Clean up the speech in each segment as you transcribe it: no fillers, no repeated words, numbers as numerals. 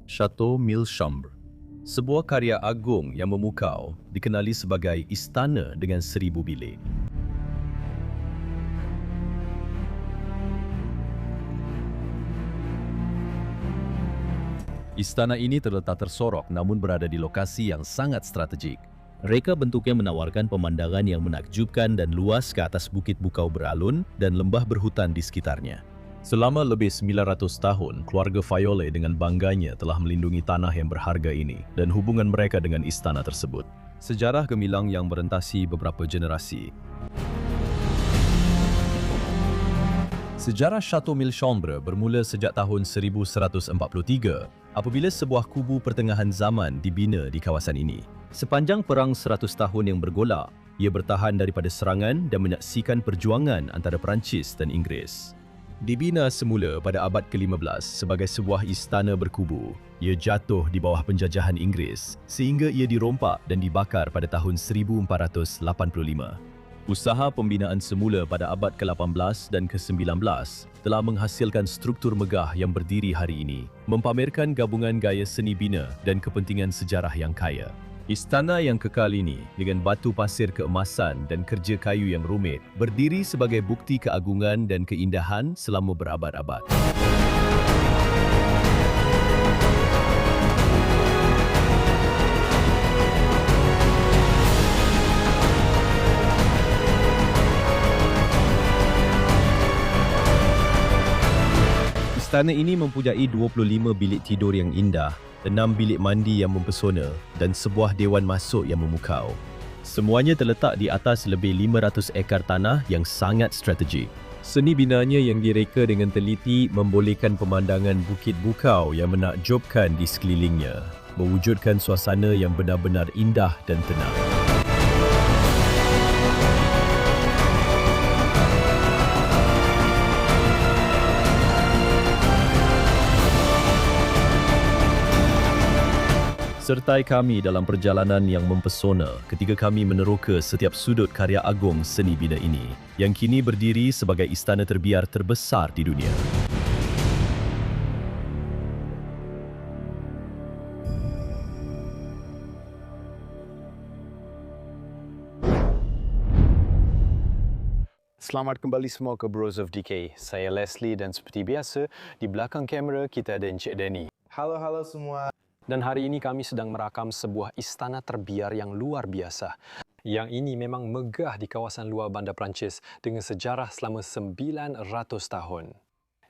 Chateau Mille Chambres, sebuah karya agung yang memukau, dikenali sebagai istana dengan 1000 bilik. Istana ini terletak tersorok namun berada di lokasi yang sangat strategik. Reka bentuknya menawarkan pemandangan yang menakjubkan dan luas ke atas bukit bukau beralun dan lembah berhutan di sekitarnya. Selama lebih 900 tahun, keluarga Fayolle dengan bangganya telah melindungi tanah yang berharga ini dan hubungan mereka dengan istana tersebut. Sejarah gemilang yang merentasi beberapa generasi. Sejarah Chateau Mille Chambres bermula sejak tahun 1143 apabila sebuah kubu pertengahan zaman dibina di kawasan ini. Sepanjang perang 100 tahun yang bergolak, ia bertahan daripada serangan dan menyaksikan perjuangan antara Perancis dan Inggeris. Dibina semula pada abad ke-15 sebagai sebuah istana berkubu, ia jatuh di bawah penjajahan Inggeris sehingga ia dirompak dan dibakar pada tahun 1485. Usaha pembinaan semula pada abad ke-18 dan ke-19 telah menghasilkan struktur megah yang berdiri hari ini, mempamerkan gabungan gaya seni bina dan kepentingan sejarah yang kaya. Istana yang kekal ini, dengan batu pasir keemasan dan kerja kayu yang rumit, berdiri sebagai bukti keagungan dan keindahan selama berabad-abad. Istana ini mempunyai 25 bilik tidur yang indah, 6 bilik mandi yang mempesona dan sebuah dewan masuk yang memukau. Semuanya terletak di atas lebih 500 ekar tanah yang sangat strategik. Seni binanya yang direka dengan teliti membolehkan pemandangan bukit bukau yang menakjubkan di sekelilingnya, mewujudkan suasana yang benar-benar indah dan tenang. Sertai kami dalam perjalanan yang mempesona ketika kami meneroka setiap sudut karya agung seni bina ini, yang kini berdiri sebagai istana terbiar terbesar di dunia. Selamat kembali semua ke Bros of Decay. Saya Leslie dan seperti biasa, di belakang kamera kita ada Encik Danny. Halo semua. Dan hari ini kami sedang merakam sebuah istana terbiar yang luar biasa. Yang ini memang megah di kawasan luar bandar Perancis dengan sejarah selama 900 tahun.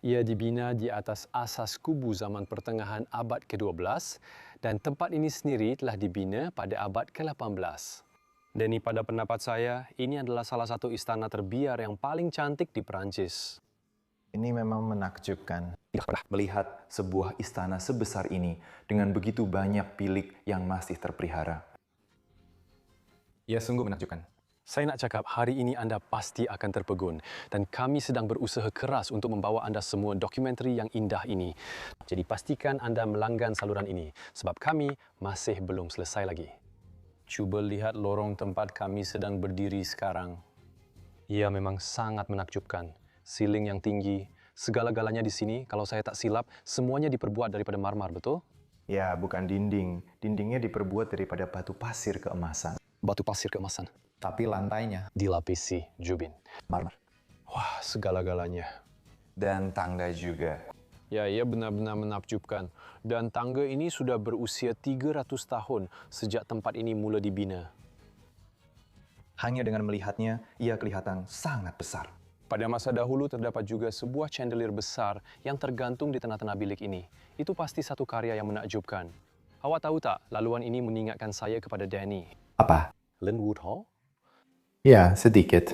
Ia dibina di atas asas kubu zaman pertengahan abad ke-12 dan tempat ini sendiri telah dibina pada abad ke-18. Dan pada pendapat saya, ini adalah salah satu istana terbiar yang paling cantik di Perancis. Ini memang menakjubkan. Tidak pernah melihat sebuah istana sebesar ini dengan begitu banyak bilik yang masih terpelihara. Ya, sungguh menakjubkan. Saya nak cakap, hari ini anda pasti akan terpegun dan kami sedang berusaha keras untuk membawa anda semua dokumentari yang indah ini. Jadi pastikan anda melanggan saluran ini sebab kami masih belum selesai lagi. Cuba lihat lorong tempat kami sedang berdiri sekarang. Ia memang sangat menakjubkan. Siling yang tinggi, segala-galanya di sini, kalau saya tak silap, semuanya diperbuat daripada marmar, betul? Ya, bukan dinding. Dindingnya diperbuat daripada batu pasir keemasan. Batu pasir keemasan. Tapi lantainya Dilapisi jubin. marmer. Wah, segala-galanya. Dan tangga juga. Ya, ia benar-benar menakjubkan. Dan tangga ini sudah berusia 300 tahun sejak tempat ini mula dibina. Hanya dengan melihatnya, ia kelihatan sangat besar. Pada masa dahulu terdapat juga sebuah chandelier besar yang tergantung di tengah-tengah bilik ini. Itu pasti satu karya yang menakjubkan. Awak tahu tak, laluan ini mengingatkan saya kepada Danny. Apa? Linwood Hall? Ya, sedikit.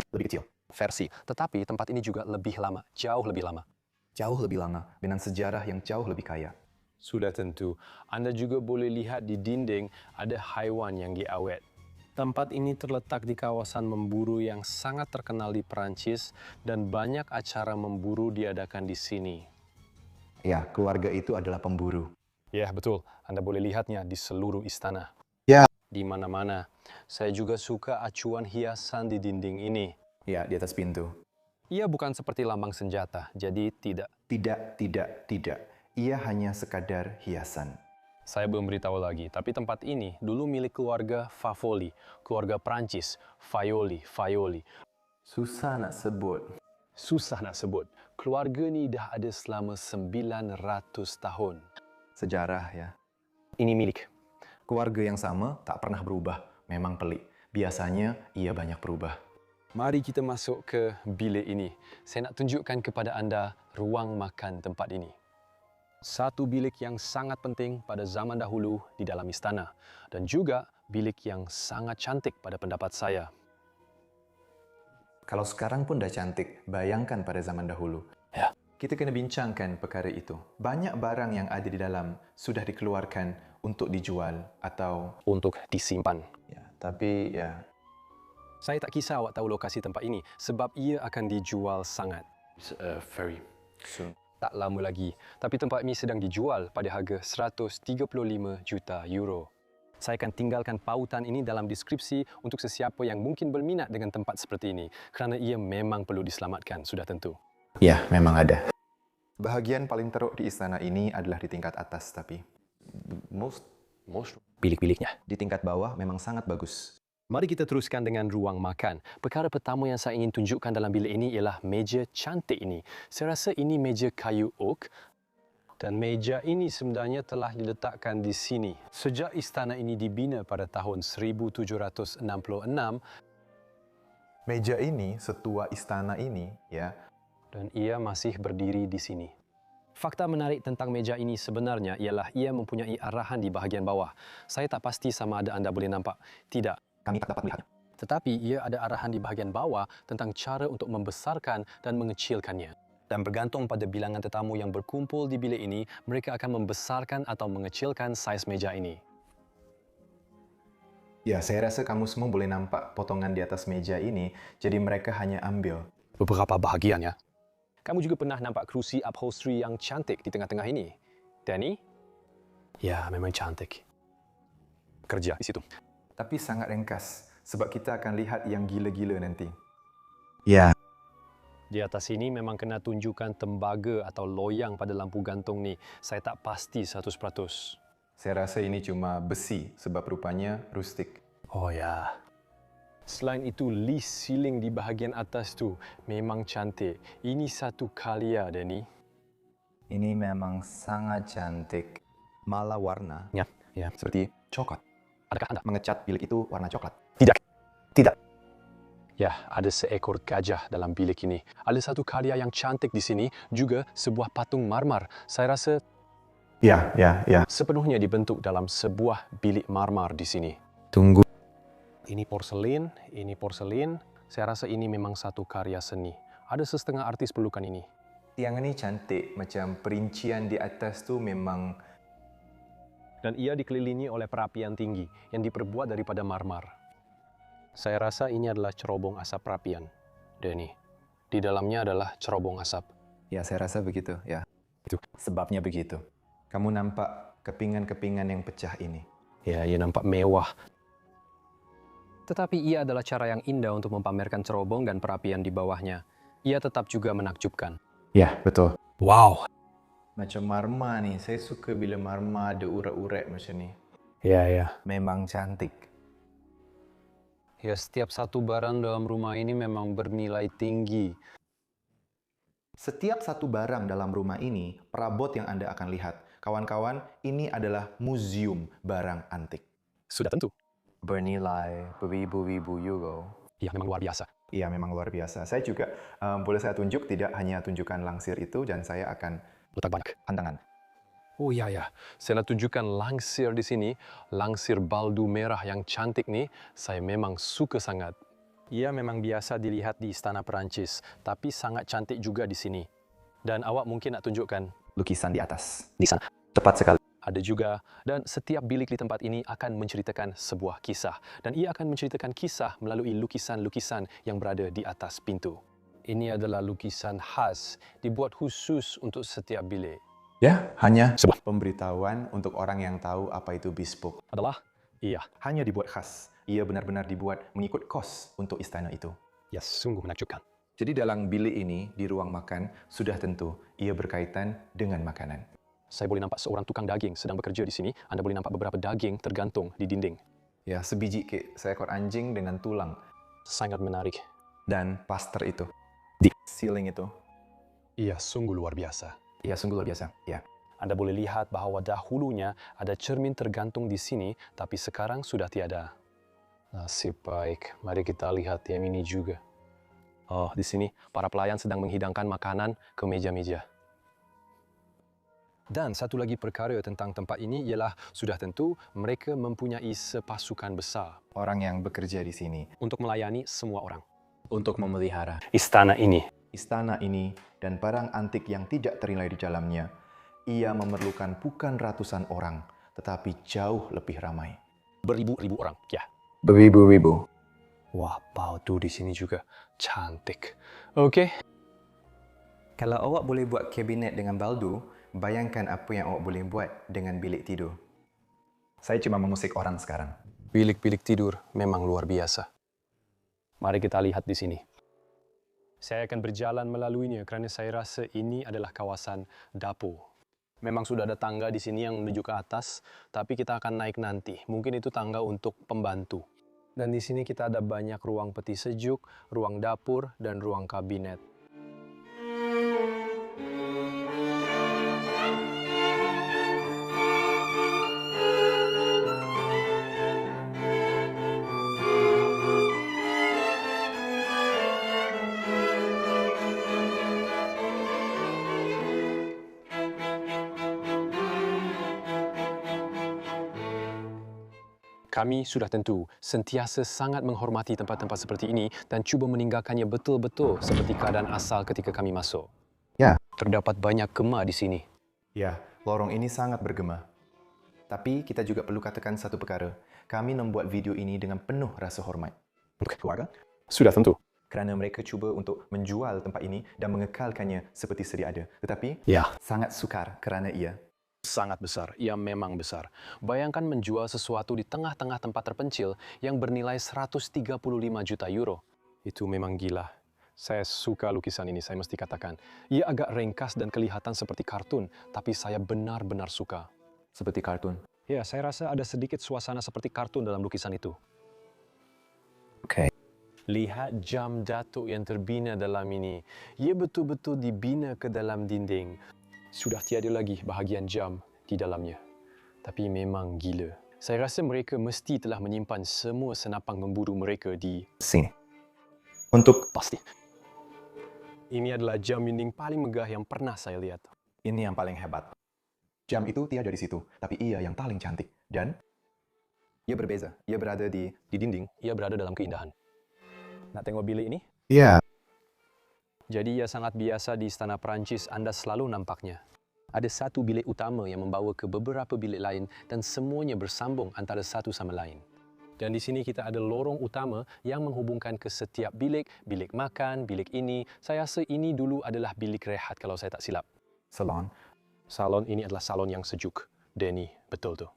Lebih kecil. Versi. Tetapi tempat ini juga lebih lama, jauh lebih lama. Jauh lebih lama, dengan sejarah yang jauh lebih kaya. Sudah tentu. Anda juga boleh lihat di dinding ada haiwan yang diawet. Tempat ini terletak di kawasan memburu yang sangat terkenal di Perancis dan banyak acara memburu diadakan di sini. Ya, keluarga itu adalah pemburu. Ya, betul. Anda boleh lihatnya di seluruh istana. Ya. Di mana-mana. Saya juga suka acuan hiasan di dinding ini. Ya, di atas pintu. Ia bukan seperti lambang senjata, jadi tidak. Tidak. ia hanya sekadar hiasan. Saya belum beritahu lagi, tapi tempat ini dulu milik keluarga Favoli, keluarga Prancis, Faioli. Susah nak sebut. Susah nak sebut. Keluarga ni dah ada selama 900 tahun. Sejarah ya. Ini milik. Keluarga yang sama tak pernah berubah. Memang pelik. Biasanya ia banyak berubah. Mari kita masuk ke bilik ini. Saya nak tunjukkan kepada anda ruang makan tempat ini. Satu bilik yang sangat penting pada zaman dahulu di dalam istana dan juga bilik yang sangat cantik pada pendapat saya. Kalau sekarang pun dah cantik, bayangkan pada zaman dahulu. Ya. Kita kena bincangkan perkara itu. Banyak barang yang ada di dalam sudah dikeluarkan untuk dijual atau Untuk disimpan. ya, tapi ya Saya tak kisah awak tahu lokasi tempat ini sebab ia akan dijual sangat. Very soon. tak lama lagi. Tapi tempat ini sedang dijual pada harga 135 juta euro. Saya akan tinggalkan pautan ini dalam deskripsi untuk sesiapa yang mungkin berminat dengan tempat seperti ini kerana ia memang perlu diselamatkan, sudah tentu. Ya, memang ada. Bahagian paling teruk di istana ini adalah di tingkat atas, tapi most Bilik-biliknya. di tingkat bawah memang sangat bagus. Mari kita teruskan dengan ruang makan. Perkara pertama yang saya ingin tunjukkan dalam bilik ini ialah meja cantik ini. Saya rasa ini meja kayu oak dan meja ini sebenarnya telah diletakkan di sini. Sejak istana ini dibina pada tahun 1766, Meja ini, setua istana ini, ya, dan ia masih berdiri di sini. Fakta menarik tentang meja ini sebenarnya ialah ia mempunyai arahan di bahagian bawah. Saya tak pasti sama ada anda boleh nampak. Tidak. kami tak dapat melihatnya. Tetapi ia ada arahan di bahagian bawah tentang cara untuk membesarkan dan mengecilkannya. Dan bergantung pada bilangan tetamu yang berkumpul di bilik ini, mereka akan membesarkan atau mengecilkan saiz meja ini. Ya, saya rasa kamu semua boleh nampak potongan di atas meja ini, jadi mereka hanya ambil. Beberapa bahagian ya. Kamu juga pernah nampak kerusi upholstery yang cantik di tengah-tengah ini? Danny? Ya, memang cantik. Kerja di situ. Tapi sangat ringkas, sebab kita akan lihat yang gila-gila nanti. Ya. Di atas ini memang kena tunjukkan tembaga atau loyang pada lampu gantung ni. Saya tak pasti 100%. Saya rasa ini cuma besi, sebab rupanya rustik. Oh ya. Selain itu, list ceiling di bahagian atas tu memang cantik. Ini satu karya, Danny. Ini memang sangat cantik. Malah warna. Ya. Seperti coklat. Adakah anda? Mengecat bilik itu warna coklat. Tidak. Ya, ada seekor gajah dalam bilik ini. Ada satu karya yang cantik di sini, juga sebuah patung marmar. Saya rasa Ya. sepenuhnya dibentuk dalam sebuah bilik marmar di sini. Tunggu. Ini porselin. Saya rasa ini memang satu karya seni. Ada setengah artis perlukan ini. Tiang ini cantik, macam perincian di atas tu memang... Dan ia dikelilingi oleh perapian tinggi yang diperbuat daripada marmar. Saya rasa ini adalah cerobong asap perapian, Danny. Di dalamnya adalah cerobong asap. Ya, saya rasa begitu, ya. Itu. Sebabnya begitu. Kamu nampak kepingan-kepingan yang pecah ini. Ya, ia nampak mewah. Tetapi ia adalah cara yang indah untuk mempamerkan cerobong dan perapian di bawahnya. Ia tetap juga menakjubkan. Ya, betul. Wow! Macam marmar ni, saya suka bila marmar ada urat-urat macam ni. Ya. Memang cantik. Ya, setiap satu barang dalam rumah ini memang bernilai tinggi. Setiap satu barang dalam rumah ini, perabot yang Anda akan lihat. Kawan-kawan, ini adalah museum barang antik. Sudah tentu. Bernilai beribu-ribu euro. Ya, memang luar biasa. Iya, memang luar biasa. Saya juga, boleh saya tunjuk, tidak hanya tunjukkan langsir itu, dan saya akan Letak banyak. pantangan. Oh ya. Saya nak tunjukkan langsir di sini. Langsir baldu merah yang cantik ni, saya memang suka sangat. Ia memang biasa dilihat di istana Perancis, tapi sangat cantik juga di sini. Dan awak mungkin nak tunjukkan Lukisan di atas. di sana. Tepat sekali. Ada juga, dan setiap bilik di tempat ini akan menceritakan sebuah kisah. Dan ia akan menceritakan kisah melalui lukisan-lukisan yang berada di atas pintu. Ini adalah lukisan khas, dibuat khusus untuk setiap bilik. Ya, hanya Sebuah pemberitahuan untuk orang yang tahu apa itu bespoke. adalah, iya, Hanya dibuat khas. Ia benar-benar dibuat mengikut kos untuk istana itu. ya sungguh menakjubkan. Jadi dalam bilik ini, di ruang makan, sudah tentu ia berkaitan dengan makanan. Saya boleh nampak seorang tukang daging sedang bekerja di sini. Anda boleh nampak beberapa daging tergantung di dinding. Ya, sebiji kek seekor anjing dengan tulang. Sangat menarik. Dan plaster itu. Di ceiling itu. Iya, sungguh luar biasa. Ya, sungguh luar biasa. Ya. Anda boleh lihat bahwa dahulunya ada cermin tergantung di sini, tapi sekarang sudah tiada. Nasib baik. Mari kita lihat yang ini juga. Oh, di sini para pelayan sedang menghidangkan makanan ke meja-meja. Dan satu lagi perkara tentang tempat ini ialah sudah tentu mereka mempunyai sepasukan besar Orang yang bekerja di sini. untuk melayani semua orang. Untuk memelihara Istana ini istana ini dan barang antik yang tidak ternilai di dalamnya, ia memerlukan bukan ratusan orang, tetapi jauh lebih ramai. beribu-ribu orang, ya. Beribu-ribu. Wah, batu di sini juga cantik. Oke. Kalau awak boleh buat kabinet dengan baldu, bayangkan apa yang awak boleh buat dengan bilik tidur. Saya cuma mengusik orang sekarang. Bilik-bilik tidur memang luar biasa. Mari kita lihat di sini. Saya akan berjalan melaluinya kerana saya rasa ini adalah kawasan dapur. Memang sudah ada tangga di sini yang menuju ke atas, tapi kita akan naik nanti. Mungkin itu tangga untuk pembantu. Dan di sini kita ada banyak ruang peti sejuk, ruang dapur, dan ruang kabinet. Kami sudah tentu sentiasa sangat menghormati tempat-tempat seperti ini dan cuba meninggalkannya betul-betul seperti keadaan asal ketika kami masuk. Ya. Terdapat banyak gema di sini. Ya, lorong ini sangat bergema. Tapi kita juga perlu katakan satu perkara. Kami membuat video ini dengan penuh rasa hormat. Untuk keluarga? Sudah tentu. Kerana mereka cuba untuk menjual tempat ini dan mengekalkannya seperti sedia ada. Tetapi, Ya. sangat sukar kerana ia Sangat besar, ia memang besar. Bayangkan menjual sesuatu di tengah-tengah tempat terpencil yang bernilai 135 juta euro. Itu memang gila. Saya suka lukisan ini, saya mesti katakan. Ia agak ringkas dan kelihatan seperti kartun, tapi saya benar-benar suka. seperti kartun. Ya, saya rasa ada sedikit suasana seperti kartun dalam lukisan itu. Oke. Lihat jam datuk yang terbina dalam ini. Ia betul-betul dibina ke dalam dinding. Sudah tiada lagi bahagian jam di dalamnya. Tapi memang gila. Saya rasa mereka mesti telah menyimpan semua senapang memburu mereka di Sini. Untuk pasti. Ini adalah jam dinding paling megah yang pernah saya lihat. ini yang paling hebat. Jam itu tiada di situ, tapi ia yang paling cantik. Dan ia berbeza. Ia berada di dinding, ia berada dalam keindahan. Nak tengok bilik ini? Iya. Jadi ia sangat biasa di istana Perancis, Anda selalu nampaknya. Ada satu bilik utama yang membawa ke beberapa bilik lain dan semuanya bersambung antara satu sama lain. Dan di sini kita ada lorong utama yang menghubungkan ke setiap bilik, bilik makan, bilik ini. Saya rasa ini dulu adalah bilik rehat kalau saya tak silap. Salon. Salon ini adalah salon yang sejuk. Denny, betul tu.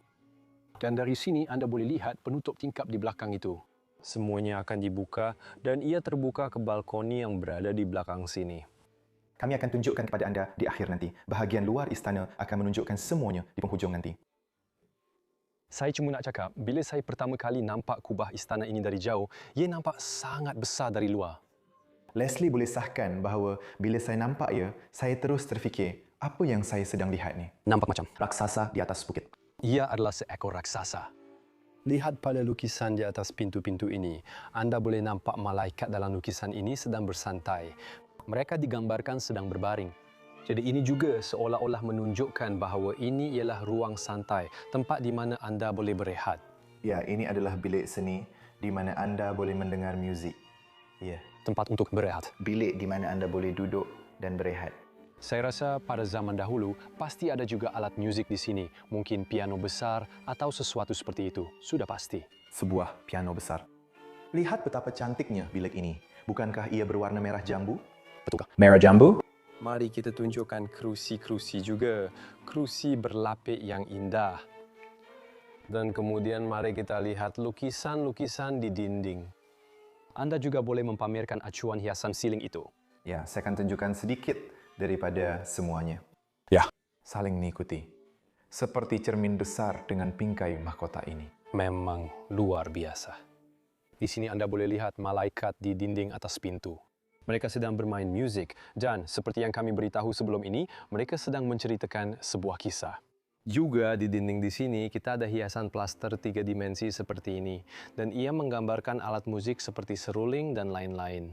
Dan dari sini anda boleh lihat penutup tingkap di belakang itu. Semuanya akan dibuka dan ia terbuka ke balkoni yang berada di belakang sini. Kami akan tunjukkan kepada anda di akhir nanti. Bahagian luar istana akan menunjukkan semuanya di penghujung nanti. Saya cuma nak cakap, bila saya pertama kali nampak kubah istana ini dari jauh, ia nampak sangat besar dari luar. Leslie boleh sahkan bahawa bila saya nampak ia, saya terus terfikir, apa yang saya sedang lihat ni? Nampak macam Raksasa di atas bukit. ia adalah seekor raksasa. Lihat pada lukisan di atas pintu-pintu ini. Anda boleh nampak malaikat dalam lukisan ini sedang bersantai. Mereka digambarkan sedang berbaring. Jadi ini juga seolah-olah menunjukkan bahawa ini ialah ruang santai, tempat di mana anda boleh berehat. Ya, ini adalah bilik seni di mana anda boleh mendengar muzik. Ya, Tempat untuk berehat. bilik di mana anda boleh duduk dan berehat. Saya rasa pada zaman dahulu, pasti ada juga alat muzik di sini. Mungkin piano besar atau sesuatu seperti itu. Sudah pasti. Sebuah piano besar. Lihat betapa cantiknya bilik ini. Bukankah ia berwarna merah jambu? Betulkah? Merah jambu? Mari kita tunjukkan kerusi-kerusi juga. Kerusi berlapik yang indah. Dan kemudian mari kita lihat lukisan-lukisan di dinding. Anda juga boleh mempamerkan acuan hiasan siling itu. Ya, saya akan tunjukkan sedikit daripada semuanya. Ya. saling mengikuti. Seperti cermin besar dengan bingkai mahkota ini. Memang luar biasa. Di sini Anda boleh lihat malaikat di dinding atas pintu. Mereka sedang bermain musik dan seperti yang kami beritahu sebelum ini, mereka sedang menceritakan sebuah kisah. Juga di dinding di sini kita ada hiasan plaster 3 dimensi seperti ini dan ia menggambarkan alat musik seperti seruling dan lain-lain.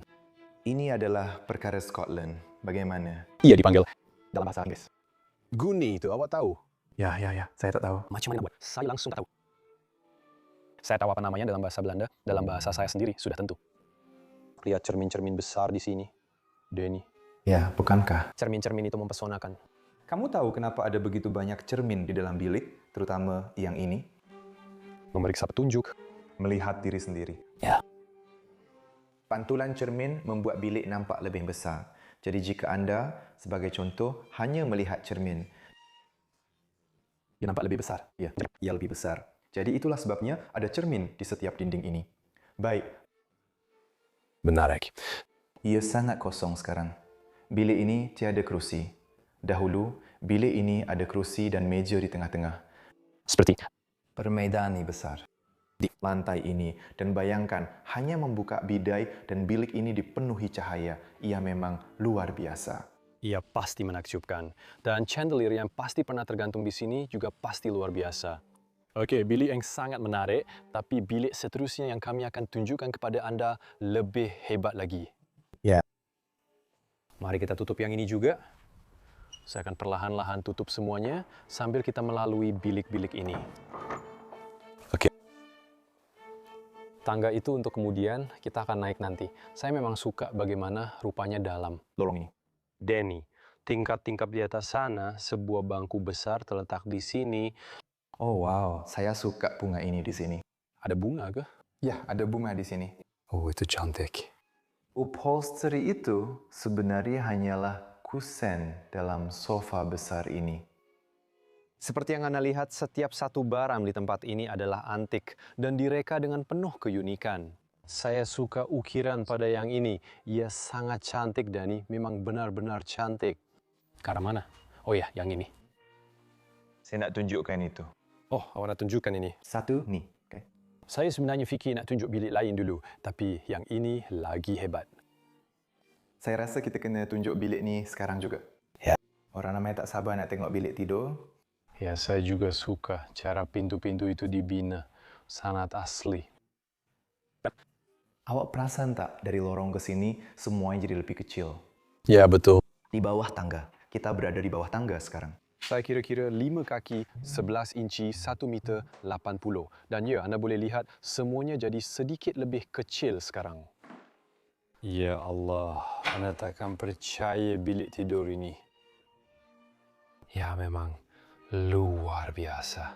Ini adalah perkara Scotland. Bagaimana? Ia dipanggil dalam bahasa Inggris. Guni itu, awak tahu? Ya, saya tak tahu. Macam mana buat? Saya langsung tak tahu. Saya tahu apa namanya dalam bahasa Belanda, dalam bahasa saya sendiri sudah tentu. Lihat cermin-cermin besar di sini. Denny. Ya, bukankah? Cermin-cermin itu mempesonakan. Kamu tahu kenapa ada begitu banyak cermin di dalam bilik, terutama yang ini? Memeriksa petunjuk. Melihat diri sendiri. Ya. Pantulan cermin membuat bilik nampak lebih besar. Jadi jika Anda, sebagai contoh, hanya melihat cermin, Ia nampak lebih besar. ya, ia lebih besar. Jadi itulah sebabnya ada cermin di setiap dinding ini. Baik, Benar. ia sangat kosong sekarang. Bilik ini tiada kerusi. Dahulu, bilik ini ada kerusi dan meja di tengah-tengah. Seperti Permaidani besar di lantai ini, dan bayangkan hanya membuka bidai dan bilik ini dipenuhi cahaya. Ia memang luar biasa. ia pasti menakjubkan. Dan chandelier yang pasti pernah tergantung di sini juga pasti luar biasa. Oke, bilik yang sangat menarik, tapi bilik seterusnya yang kami akan tunjukkan kepada Anda lebih hebat lagi. Ya. Mari kita tutup yang ini juga. Saya akan perlahan-lahan tutup semuanya sambil kita melalui bilik-bilik ini. Oke. Tangga itu untuk kemudian kita akan naik nanti. Saya memang suka bagaimana rupanya dalam Lorong ini. Denny, tingkat-tingkat di atas sana, sebuah bangku besar terletak di sini. Oh wow, saya suka bunga ini di sini. Ada bunga kah? Ya, ada bunga di sini. Oh, itu cantik. Upholstery itu sebenarnya hanyalah kusen dalam sofa besar ini. Seperti yang Anda lihat, setiap satu barang di tempat ini adalah antik dan direka dengan penuh keunikan. Saya suka ukiran pada yang ini. Ia sangat cantik, Dani. Memang benar-benar cantik. Karena mana? Oh ya, yang ini. Saya nak tunjukkan itu. Oh, awak nak tunjukkan ini. Satu, nih. Okay. Saya sebenarnya fikir nak tunjuk bilik lain dulu. Tapi yang ini lagi hebat. Saya rasa kita kena tunjuk bilik ni sekarang juga. Ya. Orang ramai tak sabar nak tengok bilik tidur. Ya, saya juga suka cara pintu-pintu itu dibina. Sangat asli. Awak perasan tak dari lorong ke sini semuanya jadi lebih kecil? Ya, betul. Di bawah tangga. Kita berada di bawah tangga sekarang. Saya kira-kira 5 kaki, 11 inci, 1 meter 80. Dan ya, anda boleh lihat semuanya jadi sedikit lebih kecil sekarang. Ya Allah, anda takkan percaya bilik tidur ini. Ya, memang luar biasa.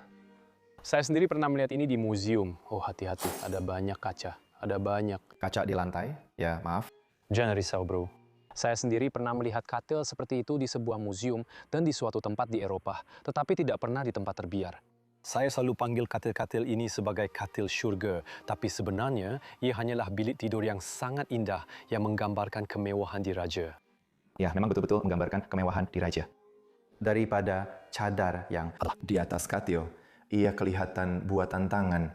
Saya sendiri pernah melihat ini di museum. Oh, hati-hati, ada banyak kaca. Ada banyak. Kaca di lantai? Ya, maaf. Jangan risau, bro. Saya sendiri pernah melihat katil seperti itu di sebuah museum dan di suatu tempat di Eropa, tetapi tidak pernah di tempat terbiar. Saya selalu panggil katil-katil ini sebagai katil syurga, tapi sebenarnya ia hanyalah bilik tidur yang sangat indah yang menggambarkan kemewahan diraja. Ya, memang betul-betul menggambarkan kemewahan di raja. Daripada cadar yang di atas katil, ia kelihatan buatan tangan.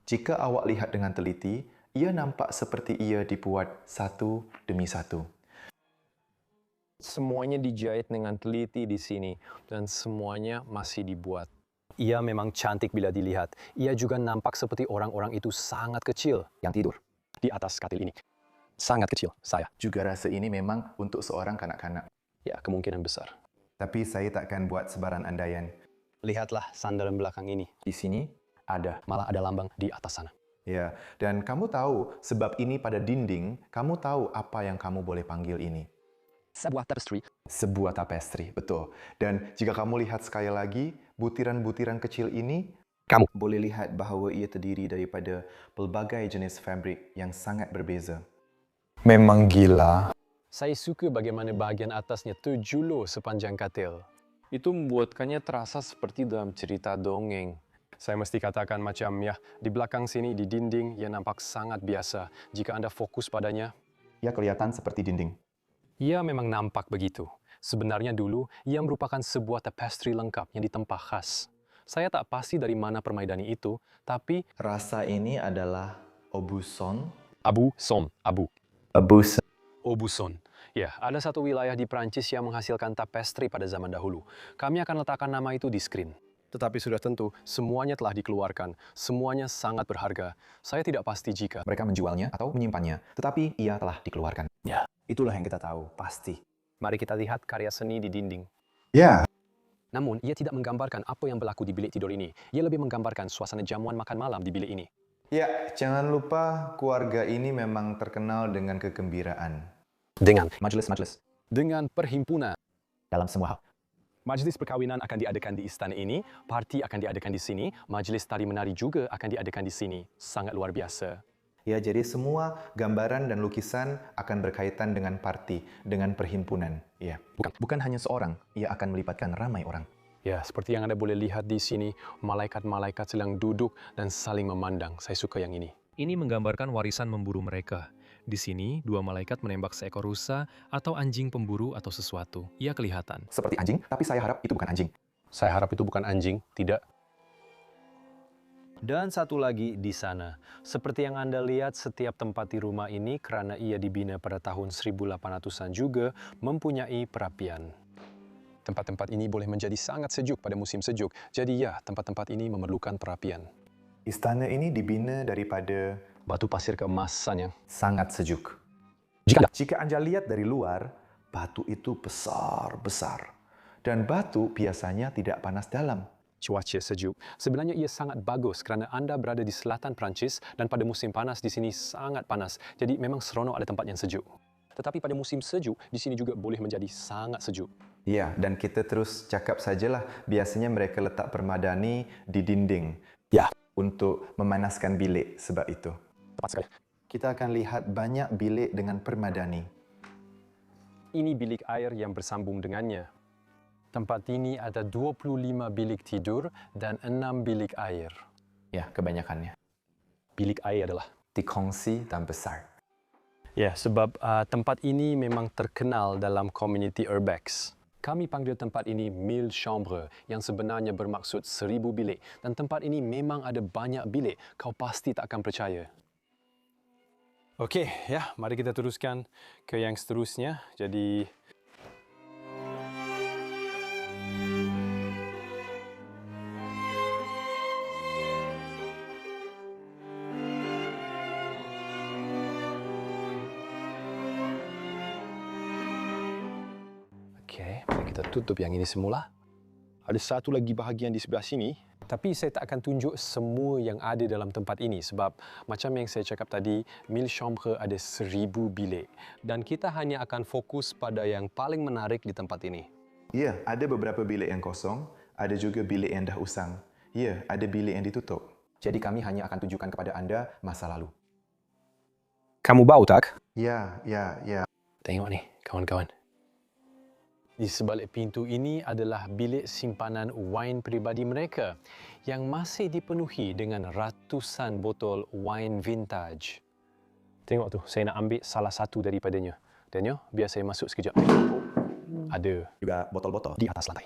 Jika awak lihat dengan teliti, ia nampak seperti ia dibuat satu demi satu. Semuanya dijahit dengan teliti di sini dan semuanya masih dibuat. Ia memang cantik bila dilihat. Ia juga nampak seperti orang-orang itu sangat kecil Yang tidur. di atas katil ini. Sangat kecil, saya. Juga rasa ini memang untuk seorang kanak-kanak. Ya, kemungkinan besar. Tapi saya takkan buat sebaran andaian. Lihatlah sandaran belakang ini. Di sini ada. Malah ada lambang di atas sana. Ya, dan kamu tahu sebab ini pada dinding, kamu tahu apa yang kamu boleh panggil ini. Sebuah tapestry. Sebuah tapestri, betul. Dan jika kamu lihat sekali lagi, butiran-butiran kecil ini, Kamu boleh lihat bahawa ia terdiri daripada pelbagai jenis fabrik yang sangat berbeza. Memang gila. Saya suka bagaimana bahagian atasnya terjulur sepanjang katil. Itu membuatkannya terasa seperti dalam cerita dongeng. Saya mesti katakan macam ya, di belakang sini, di dinding, ia nampak sangat biasa. Jika Anda fokus padanya, Ia kelihatan seperti dinding. ia memang nampak begitu. Sebenarnya dulu, ia merupakan sebuah tapestry lengkap yang ditempah khas. Saya tak pasti dari mana permaidani itu, tapi Rasa ini adalah obuson. Abu Som, Abu. Obuson. Aubusson. Ya, ada satu wilayah di Prancis yang menghasilkan tapestry pada zaman dahulu. Kami akan letakkan nama itu di screen. Tetapi sudah tentu, semuanya telah dikeluarkan. Semuanya sangat berharga. Saya tidak pasti jika Mereka menjualnya atau menyimpannya, tetapi ia telah dikeluarkan. Ya, itulah yang kita tahu, pasti. mari kita lihat karya seni di dinding. Ya. Namun, ia tidak menggambarkan apa yang berlaku di bilik tidur ini. Ia lebih menggambarkan suasana jamuan makan malam di bilik ini. Ya, jangan lupa keluarga ini memang terkenal dengan kegembiraan. Dengan Majelis-majelis. dengan perhimpunan. Dalam semua hal. Majlis perkawinan akan diadakan di istana ini, parti akan diadakan di sini, majlis tari menari juga akan diadakan di sini. Sangat luar biasa. Ya, jadi semua gambaran dan lukisan akan berkaitan dengan parti, dengan perhimpunan. Ya, bukan hanya seorang, ia akan melibatkan ramai orang. Ya, seperti yang Anda boleh lihat di sini, malaikat-malaikat sedang duduk dan saling memandang. Saya suka yang ini. Ini menggambarkan warisan memburu mereka. Di sini, dua malaikat menembak seekor rusa atau anjing pemburu atau sesuatu. Ia kelihatan. Seperti anjing, tapi saya harap itu bukan anjing. Saya harap itu bukan anjing, tidak. Dan satu lagi di sana. Seperti yang Anda lihat, setiap tempat di rumah ini, karena ia dibina pada tahun 1800-an juga, mempunyai perapian. Tempat-tempat ini boleh menjadi sangat sejuk pada musim sejuk. Jadi ya, tempat-tempat ini memerlukan perapian. Istana ini dibina daripada Batu pasir keemasan yang sangat sejuk. Jika Anda lihat dari luar, batu itu besar-besar. Dan batu biasanya tidak panas dalam. cuaca sejuk. Sebenarnya ia sangat bagus kerana Anda berada di selatan Perancis dan pada musim panas di sini sangat panas. Jadi memang seronok ada tempat yang sejuk. Tetapi pada musim sejuk, di sini juga boleh menjadi sangat sejuk. Ya, dan kita terus cakap sajalah. Biasanya mereka letak permadani di dinding. Ya. Untuk memanaskan bilik sebab itu. Tepat sekali. Kita akan lihat banyak bilik dengan permadani. Ini bilik air yang bersambung dengannya. Tempat ini ada 25 bilik tidur dan 6 bilik air. Ya, kebanyakannya. Bilik air adalah Dikongsi dan besar. ya, sebab tempat ini memang terkenal dalam komuniti urbex. Kami panggil tempat ini 1000 chambres yang sebenarnya bermaksud 1000 bilik. Dan tempat ini memang ada banyak bilik. Kau pasti tak akan percaya. Okey, ya, mari kita teruskan ke yang seterusnya. Jadi mari kita tutup yang ini semula. Ada satu lagi bahagian di sebelah sini, tapi saya tak akan tunjuk semua yang ada dalam tempat ini sebab macam yang saya cakap tadi, 1000 chambres ada 1000 bilik dan kita hanya akan fokus pada yang paling menarik di tempat ini. Ya, ada beberapa bilik yang kosong, ada juga bilik yang dah usang. Ya, ada bilik yang ditutup. Jadi kami hanya akan tunjukkan kepada anda masa lalu. Kamu bau tak? Ya. Tengok ni, kawan-kawan. Di sebalik pintu ini adalah bilik simpanan wine peribadi mereka yang masih dipenuhi dengan ratusan botol wine vintage. Tengok tu, saya nak ambil salah satu daripadanya. Daniel, biar saya masuk sekejap. Ada Juga botol-botol di atas lantai.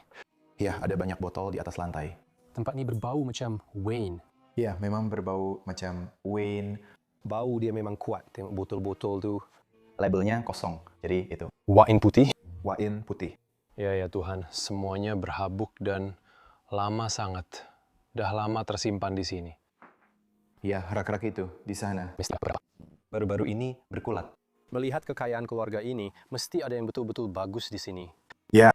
Ya, ada banyak botol di atas lantai. Tempat ni berbau macam wine. Ya, memang berbau macam wine. Bau dia memang kuat. Tengok botol-botol tu. Labelnya kosong. Jadi itu. Wine putih. Wine putih. Ya Tuhan, semuanya berhabuk dan lama sangat. Dah lama tersimpan di sini. Ya, rak-rak itu di sana. Mesti berapa? Baru-baru ini berkulat. Melihat kekayaan keluarga ini, mesti ada yang betul-betul bagus di sini. Ya.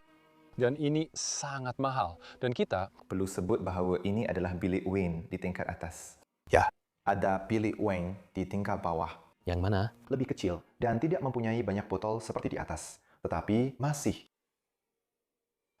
Dan ini sangat mahal. Dan kita Perlu sebut bahawa ini adalah bilik wine di tingkat atas. Ya. Ada bilik wine di tingkat bawah. yang mana? Lebih kecil dan tidak mempunyai banyak botol seperti di atas. Tetapi masih.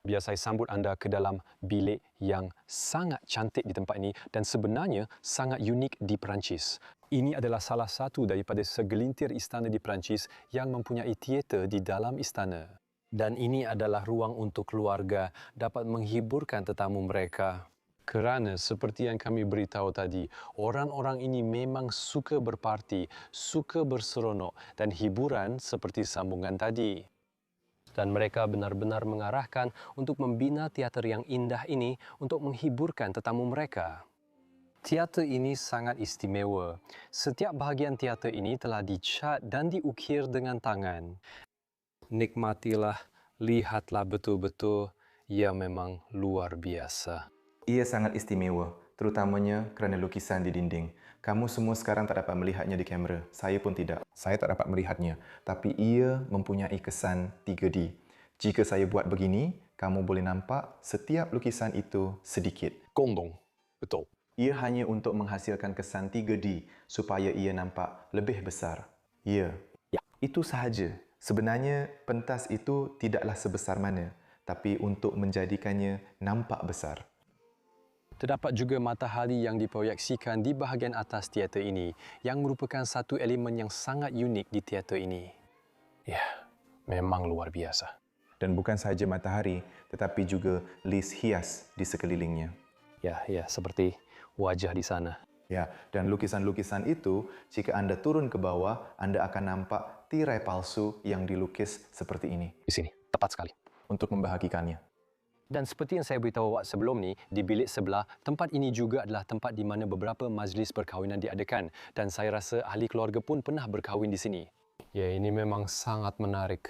Biar saya sambut anda ke dalam bilik yang sangat cantik di tempat ini dan sebenarnya sangat unik di Perancis. Ini adalah salah satu daripada segelintir istana di Perancis yang mempunyai teater di dalam istana. Dan ini adalah ruang untuk keluarga dapat menghiburkan tetamu mereka. Kerana seperti yang kami beritahu tadi, orang-orang ini memang suka berparti, suka berseronok dan hiburan seperti sambungan tadi. Dan mereka benar-benar mengarahkan untuk membina teater yang indah ini untuk menghiburkan tetamu mereka. Teater ini sangat istimewa. Setiap bahagian teater ini telah dicat dan diukir dengan tangan. Nikmatilah, lihatlah betul-betul, ia memang luar biasa. Ia sangat istimewa, terutamanya kerana lukisan di dinding. Kamu semua sekarang tak dapat melihatnya di kamera. Saya pun tidak. Saya tak dapat melihatnya. Tapi ia mempunyai kesan 3D. Jika saya buat begini, kamu boleh nampak setiap lukisan itu sedikit. Gondong, betul. Ia hanya untuk menghasilkan kesan 3D supaya ia nampak lebih besar. Ya, itu sahaja. Sebenarnya, pentas itu tidaklah sebesar mana, tapi untuk menjadikannya nampak besar. Terdapat juga matahari yang diproyeksikan di bahagian atas teater ini yang merupakan satu elemen yang sangat unik di teater ini. Ya, memang luar biasa. Dan bukan sahaja matahari, tetapi juga lis hias di sekelilingnya. Ya, seperti wajah di sana. Ya, dan lukisan-lukisan itu, jika Anda turun ke bawah, Anda akan nampak tirai palsu yang dilukis seperti ini. Di sini, tepat sekali. Untuk membahagikannya. Dan seperti yang saya beritahu sebelum ni, di bilik sebelah, tempat ini juga adalah tempat di mana beberapa majlis perkahwinan diadakan. Dan saya rasa ahli keluarga pun pernah berkahwin di sini. Ya, ini memang sangat menarik.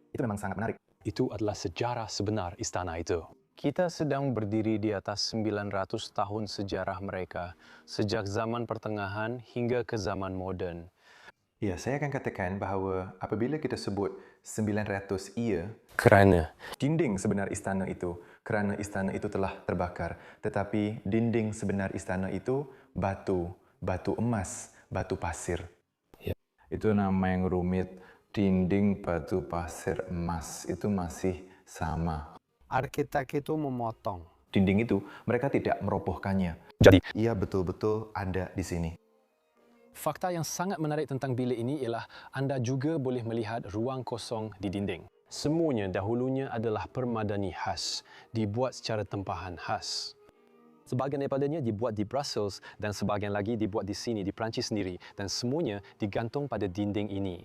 Itu memang sangat menarik. Itu adalah sejarah sebenar istana itu. Kita sedang berdiri di atas 900 tahun sejarah mereka, sejak zaman pertengahan hingga ke zaman moden. Ya, saya akan katakan bahawa apabila kita sebut 900 ia, Kerana dinding sebenar istana itu, kerana istana itu telah terbakar. Tetapi dinding sebenar istana itu batu, batu emas, batu pasir. Ya. Itu nama yang rumit. Dinding batu pasir emas itu masih sama. Arsitek itu memotong. Dinding itu mereka tidak merobohkannya. Jadi, Ia betul-betul ada di sini. fakta yang sangat menarik tentang bilik ini ialah anda juga boleh melihat ruang kosong di dinding. Semuanya dahulunya adalah permadani khas, dibuat secara tempahan khas. Sebahagian daripadanya dibuat di Brussels dan sebahagian lagi dibuat di sini, di Perancis sendiri, dan semuanya digantung pada dinding ini.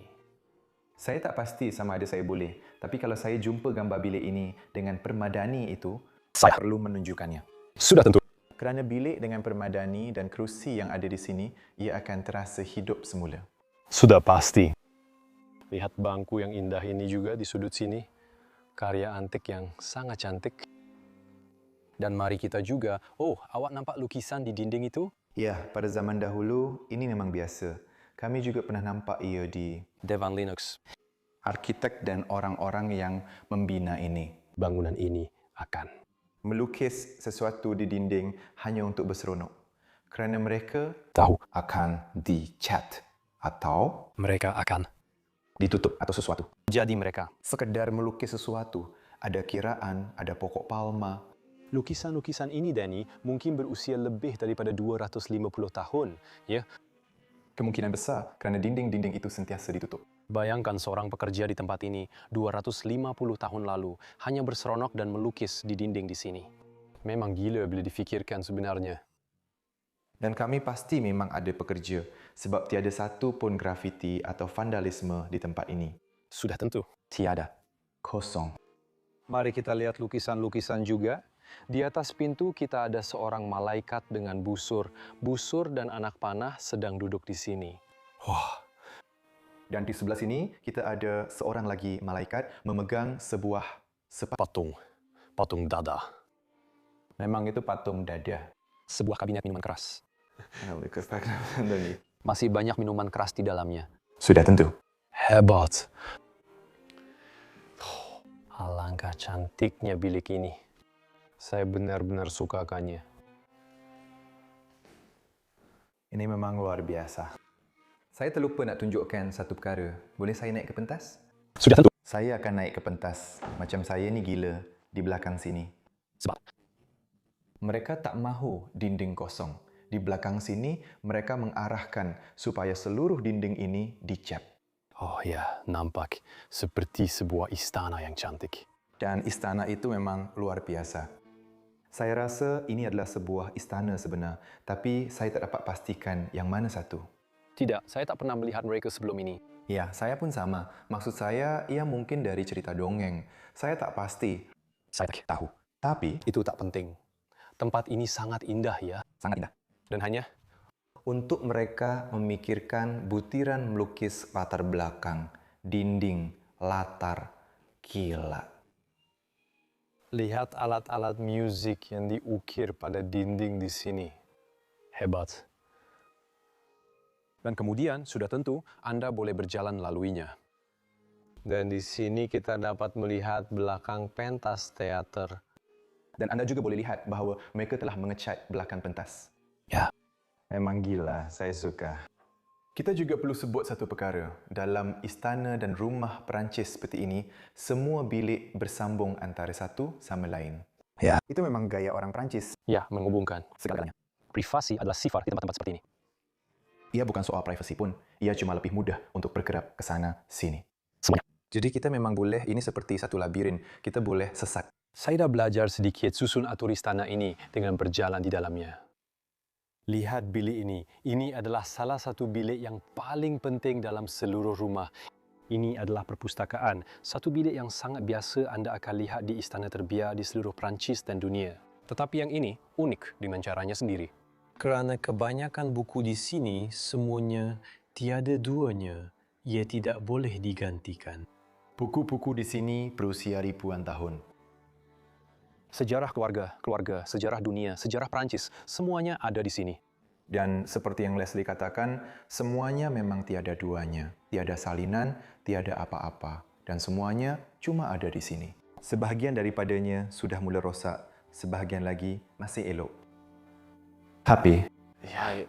Saya tak pasti sama ada saya boleh, tapi kalau saya jumpa gambar bilik ini dengan permadani itu, Saya perlu menunjukkannya. sudah tentu. Kerana bilik dengan permadani dan kerusi yang ada di sini, ia akan terasa hidup semula. Sudah pasti. Lihat bangku yang indah ini juga di sudut sini. Karya antik yang sangat cantik. Dan mari kita juga, awak nampak lukisan di dinding itu? Ya, pada zaman dahulu, ini memang biasa. Kami juga pernah nampak ia di Devon Linux. arkitek dan orang-orang yang membina ini. Bangunan ini akan. Melukis sesuatu di dinding hanya untuk berseronok. Kerana mereka Tahu. akan dicat atau Mereka akan. ditutup atau sesuatu. Jadi mereka. Sekedar melukis sesuatu, ada kiraan, ada pokok palma. Lukisan-lukisan ini, Danny, mungkin berusia lebih daripada 250 tahun. Ya, Kemungkinan besar kerana dinding-dinding itu sentiasa ditutup. bayangkan seorang pekerja di tempat ini 250 tahun lalu hanya berseronok dan melukis di dinding di sini. Memang gila bila difikirkan sebenarnya. Dan kami pasti memang ada pekerja sebab tiada satu pun grafiti atau vandalisme di tempat ini. Sudah tentu. Tiada. Kosong. Mari kita lihat lukisan-lukisan juga. Di atas pintu kita ada seorang malaikat dengan busur. Busur dan anak panah sedang duduk di sini. Wah, Dan di sebelah sini kita ada seorang lagi malaikat memegang sebuah patung dada. Memang itu patung dada. Sebuah kabinet minuman keras. Masih banyak minuman keras di dalamnya. Sudah tentu. Hebat. Alangkah cantiknya bilik ini. Saya benar-benar sukakannya. Ini memang luar biasa. Saya terlupa nak tunjukkan satu perkara. Boleh saya naik ke pentas? Sudah tentu. Saya akan naik ke pentas. Macam saya ni gila di belakang sini. Sebab Mereka tak mahu dinding kosong. Di belakang sini, mereka mengarahkan supaya seluruh dinding ini dicat. oh ya, nampak seperti sebuah istana yang cantik. Dan istana itu memang luar biasa. Saya rasa ini adalah sebuah istana sebenar, tapi saya tak dapat pastikan yang mana satu. Tidak, saya tak pernah melihat mereka sebelum ini. Ya, saya pun sama. Maksud saya, ia mungkin dari cerita dongeng. Saya tak pasti. Saya tak tahu. Tapi, Itu tak penting. Tempat ini sangat indah ya. sangat indah. Dan hanya Untuk mereka memikirkan butiran melukis latar belakang, dinding, latar, gila. lihat alat-alat musik yang diukir pada dinding di sini. Hebat. Dan kemudian, sudah tentu, Anda boleh berjalan laluinya. Dan di sini kita dapat melihat belakang pentas teater. Dan Anda juga boleh lihat bahawa mereka telah mengecat belakang pentas. Ya. Memang gila, saya suka. Kita juga perlu sebut satu perkara. Dalam istana dan rumah Perancis seperti ini, semua bilik bersambung antara satu sama lain. Ya. Itu memang gaya orang Perancis. Ya, menghubungkan. Segalanya. Privasi adalah sifat di tempat-tempat seperti ini. Ia bukan soal privasi pun. Ia cuma lebih mudah untuk bergerak ke sana, sini. Semuanya. Jadi kita memang boleh, ini seperti satu labirin. Kita boleh sesat. Saya dah belajar sedikit susun atur istana ini dengan berjalan di dalamnya. Lihat bilik ini. Ini adalah salah satu bilik yang paling penting dalam seluruh rumah. Ini adalah perpustakaan. Satu bilik yang sangat biasa anda akan lihat di istana terbiar di seluruh Perancis dan dunia. Tetapi yang ini unik dengan caranya sendiri. Kerana kebanyakan buku di sini semuanya tiada duanya. Ia tidak boleh digantikan. Buku-buku di sini berusia ribuan tahun. Sejarah keluarga, sejarah dunia, sejarah Perancis, semuanya ada di sini. Dan seperti yang Leslie katakan, semuanya memang tiada duanya. Tiada salinan, tiada apa-apa. Dan semuanya cuma ada di sini. Sebahagian daripadanya sudah mula rosak, sebahagian lagi masih elok. Tapi, Ya,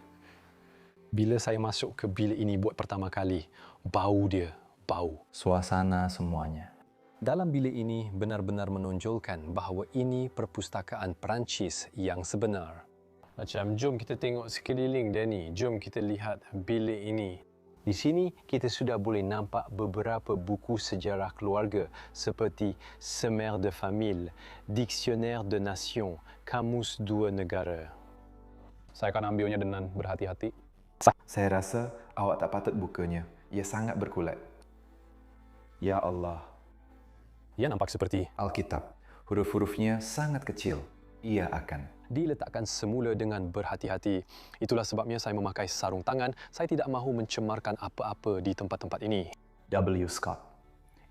bila saya masuk ke bilik ini buat pertama kali, bau dia, bau. Suasana semuanya. Dalam bilik ini benar-benar menonjolkan bahawa ini perpustakaan Perancis yang sebenar. Macam, jom kita tengok sekeliling Danny, jom kita lihat bilik ini. Di sini kita sudah boleh nampak beberapa buku sejarah keluarga seperti Semeur de Famille, Dictionnaire de Nation, Kamus Dua Negara. Saya akan ambilnya dengan berhati-hati. saya rasa awak tak patut bukanya. Ia sangat berkulat. Ya Allah. Ia nampak seperti Alkitab. Huruf-hurufnya sangat kecil. Ia akan. diletakkan semula dengan berhati-hati. Itulah sebabnya saya memakai sarung tangan. Saya tidak mahu mencemarkan apa-apa di tempat-tempat ini. W. Scott.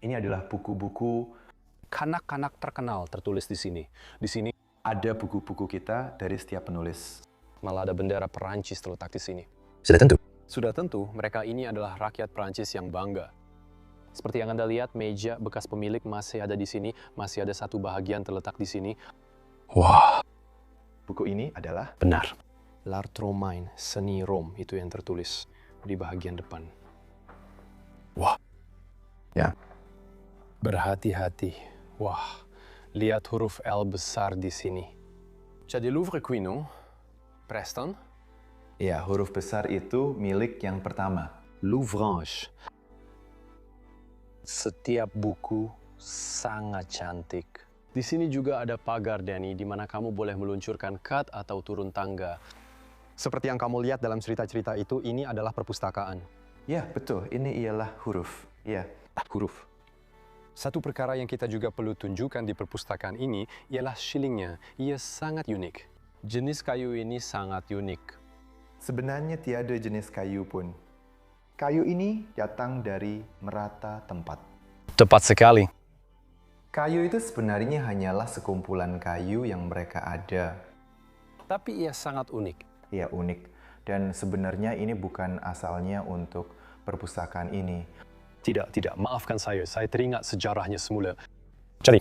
Ini adalah buku-buku. Kanak-kanak terkenal tertulis di sini. Di sini Ada buku-buku kita dari setiap penulis. malah ada bendera Perancis terletak di sini. Sudah tentu. Sudah tentu, mereka ini adalah rakyat Perancis yang bangga. Seperti yang Anda lihat, meja bekas pemilik masih ada di sini. Masih ada satu bahagian terletak di sini. Wah, Buku ini adalah benar. L'Art Romain, seni Rom, itu yang tertulis di bahagian depan. Wah. Ya. Berhati-hati. Wah, lihat huruf L besar di sini. Jadi Louvre kuno, Preston, ya, huruf besar itu milik yang pertama. Louvrange. Setiap buku sangat cantik. Di sini juga ada pagar, Danny, di mana kamu boleh meluncurkan kad atau turun tangga. Seperti yang kamu lihat dalam cerita-cerita itu, ini adalah perpustakaan. Ya, betul. Ini ialah huruf. Ya. Huruf. Satu perkara yang kita juga perlu tunjukkan di perpustakaan ini ialah shillingnya. Ia sangat unik. Jenis kayu ini sangat unik. Sebenarnya tiada jenis kayu pun. Kayu ini datang dari merata tempat. Tepat sekali. Kayu itu sebenarnya hanyalah sekumpulan kayu yang mereka ada. Tapi ia sangat unik. Ya, unik. Dan sebenarnya ini bukan asalnya untuk perpustakaan ini. Tidak. Maafkan saya teringat sejarahnya semula. Jadi,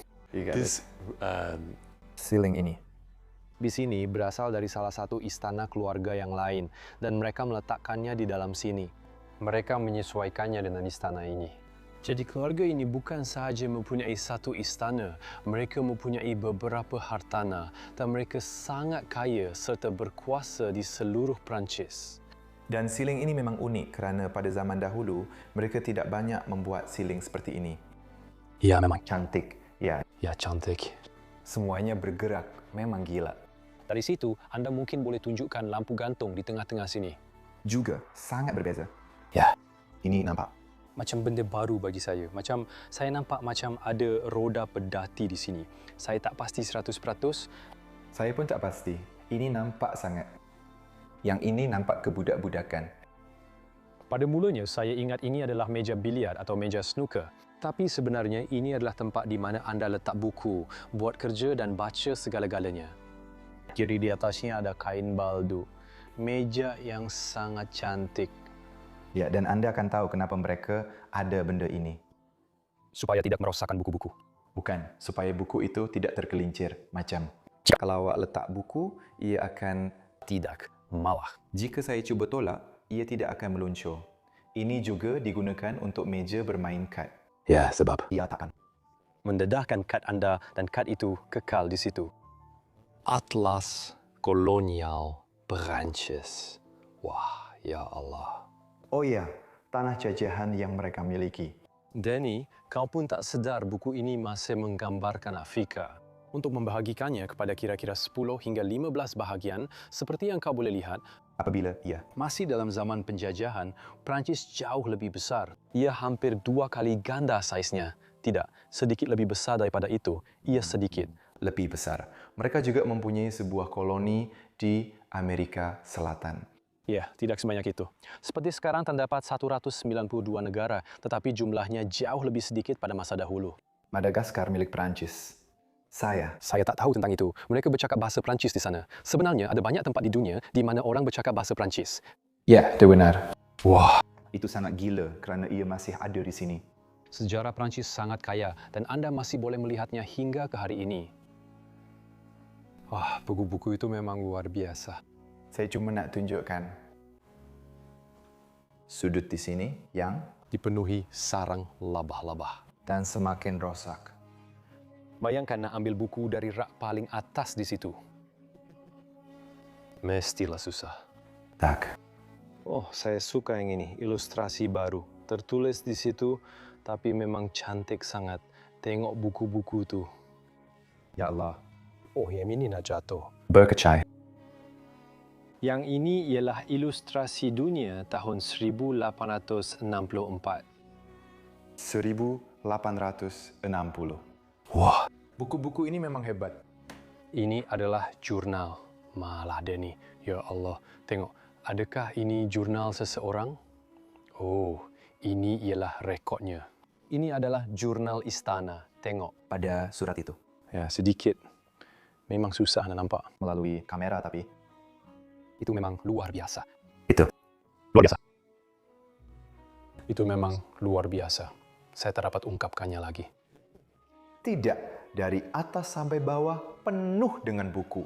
Ceiling ini. di sini berasal dari salah satu istana keluarga yang lain dan mereka meletakkannya di dalam sini. Mereka menyesuaikannya dengan istana ini. Jadi keluarga ini bukan sahaja mempunyai satu istana, mereka mempunyai beberapa hartana dan mereka sangat kaya serta berkuasa di seluruh Perancis. Dan ceiling ini memang unik kerana pada zaman dahulu mereka tidak banyak membuat ceiling seperti ini. Ya, memang. Cantik. Ya, Ya, cantik. semuanya bergerak. Memang gila. Dari situ, Anda mungkin boleh tunjukkan lampu gantung di tengah-tengah sini. Juga sangat berbeza. Ya. Ini nampak. macam benda baru bagi saya. Macam saya nampak macam ada roda pedati di sini. Saya tak pasti 100%. Saya pun tak pasti. Ini nampak sangat. Yang ini nampak kebudak-budakan. Pada mulanya saya ingat ini adalah meja biliar atau meja snooker. Tapi sebenarnya ini adalah tempat di mana anda letak buku, buat kerja dan baca segala-galanya. Kiri di atasnya ada kain baldu. Meja yang sangat cantik. Ya, dan anda akan tahu kenapa mereka ada benda ini. Supaya tidak merosakkan buku-buku. Bukan, supaya buku itu tidak tergelincir. Macam, kalau awak letak buku, ia akan... Tidak, malah. Jika saya cuba tolak, ia tidak akan meluncur. Ini juga digunakan untuk meja bermain kad. Ya, sebab Ia takkan. mendedahkan kad anda dan kad itu kekal di situ. Atlas kolonial Perancis. Wah, ya Allah. Oh ya, tanah jajahan yang mereka miliki. Danny, kau pun tak sedar buku ini masih menggambarkan Afrika. Untuk membahagikannya kepada kira-kira 10 hingga 15 bahagian, seperti yang kau boleh lihat, Apabila ia masih dalam zaman penjajahan, Perancis jauh lebih besar. Ia hampir 2 kali ganda saiznya. Tidak, sedikit lebih besar daripada itu. Ia sedikit. lebih besar. Mereka juga mempunyai sebuah koloni di Amerika Selatan. Ya, tidak sebanyak itu. Seperti sekarang terdapat 192 negara, tetapi jumlahnya jauh lebih sedikit pada masa dahulu. Madagaskar milik Perancis. Saya Tak tahu tentang itu. Mereka bercakap bahasa Perancis di sana. Sebenarnya ada banyak tempat di dunia di mana orang bercakap bahasa Perancis. Ya, itu benar. Wah, Itu sangat gila kerana ia masih ada di sini. sejarah Perancis sangat kaya dan anda masih boleh melihatnya hingga ke hari ini. Wah, buku-buku itu memang luar biasa. Saya cuma nak tunjukkan sudut di sini yang Dipenuhi sarang labah-labah. dan semakin rosak. Bayangkan nak ambil buku dari rak paling atas di situ. Mestilah susah. Tak. Oh, saya suka yang ini, ilustrasi baru. Tertulis di situ, tapi memang cantik sangat. Tengok buku-buku tu. Ya Allah. Oh, yang ini nak jatuh. Berkecai. Yang ini ialah ilustrasi dunia tahun 1864. 1860. Wah, Buku-buku ini memang hebat. ini adalah jurnal. Malah Danny, ya Allah. Tengok, adakah ini jurnal seseorang? Oh, ini ialah rekodnya. Ini adalah jurnal istana. Tengok. Pada surat itu. Ya, sedikit. Memang susah nak nampak. Melalui kamera tapi. Itu memang luar biasa. Itu. Luar biasa. Itu memang luar biasa. Saya tak dapat ungkapkannya lagi. Tidak. Dari atas sampai bawah penuh dengan buku.